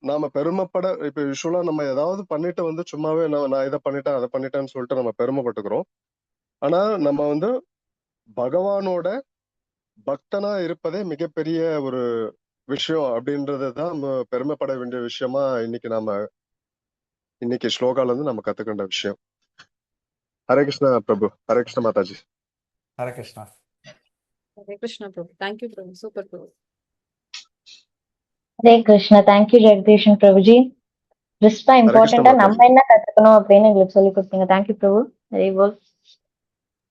Speaker 9: நாம பெருமைப்பட, இப்ப யூஸ்வலா நம்ம ஏதாவது பண்ணிட்டு வந்து சும்மாவே நான் இதை பண்ணிட்டேன் அதை பண்ணிட்டேன்னு சொல்லிட்டு நம்ம பெருமைப்பட்டுக்கிறோம். ஆனா நம்ம வந்து பகவானோட பக்தனா இருப்பதே மிகப்பெரிய ஒரு விஷயம் அப்படின்றதுதான் நம்ம பெருமைப்பட வேண்டிய விஷயமா இன்னைக்கு ஸ்லோகால இருந்து நம்ம கத்துக்கின்ற விஷயம். ஹரே கிருஷ்ணா பிரபு. ஹரே கிருஷ்ண மாதாஜி.
Speaker 6: ஹரே கிருஷ்ணா.
Speaker 3: ஹரே கிருஷ்ணா பிரபு. தேங்க்யூ பிரபு. சூப்பர் பிரபு.
Speaker 1: ஹரே கிருஷ்ணா. தேங்க்யூ ஜெகதீஷன் பிரபுஜி. கிறிஸ்டா இம்பார்ட்டண்டா
Speaker 9: மாதாஜி.
Speaker 1: நம்ம என்ன கத்துக்கணும் அப்படின்னு எங்களுக்கு சொல்லி கொடுத்தீங்க. தேங்க்யூ பிரபு. ஹரி போல்.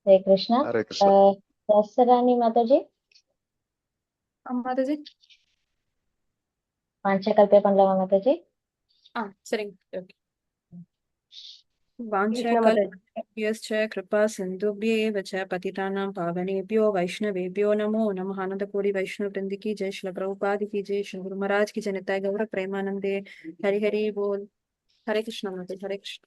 Speaker 1: ஹரே கிருஷ்ணா.
Speaker 9: ஹரே கிருஷ்ணா.
Speaker 1: தசராணி மாதாஜி
Speaker 3: மாதாஜி.
Speaker 1: பஞ்சகல்பே பண்ணலாமா மாதாஜி?
Speaker 3: சரிங்க. ஓகே. वाञ्छाकल्पयश्च कृपा सिन्धुभ्येव च पतितानां पावनेभ्यो वैष्णवेभ्यो नमो नमः। आनंदकोटि वैष्णव वृंद की जय, श्रील प्रभुपाद की जय, श्री गुरु महाराज की जय, निताय गौर प्रेमानंदे। हरि हरि बोल। हरे कृष्ण माता, हरे कृष्ण।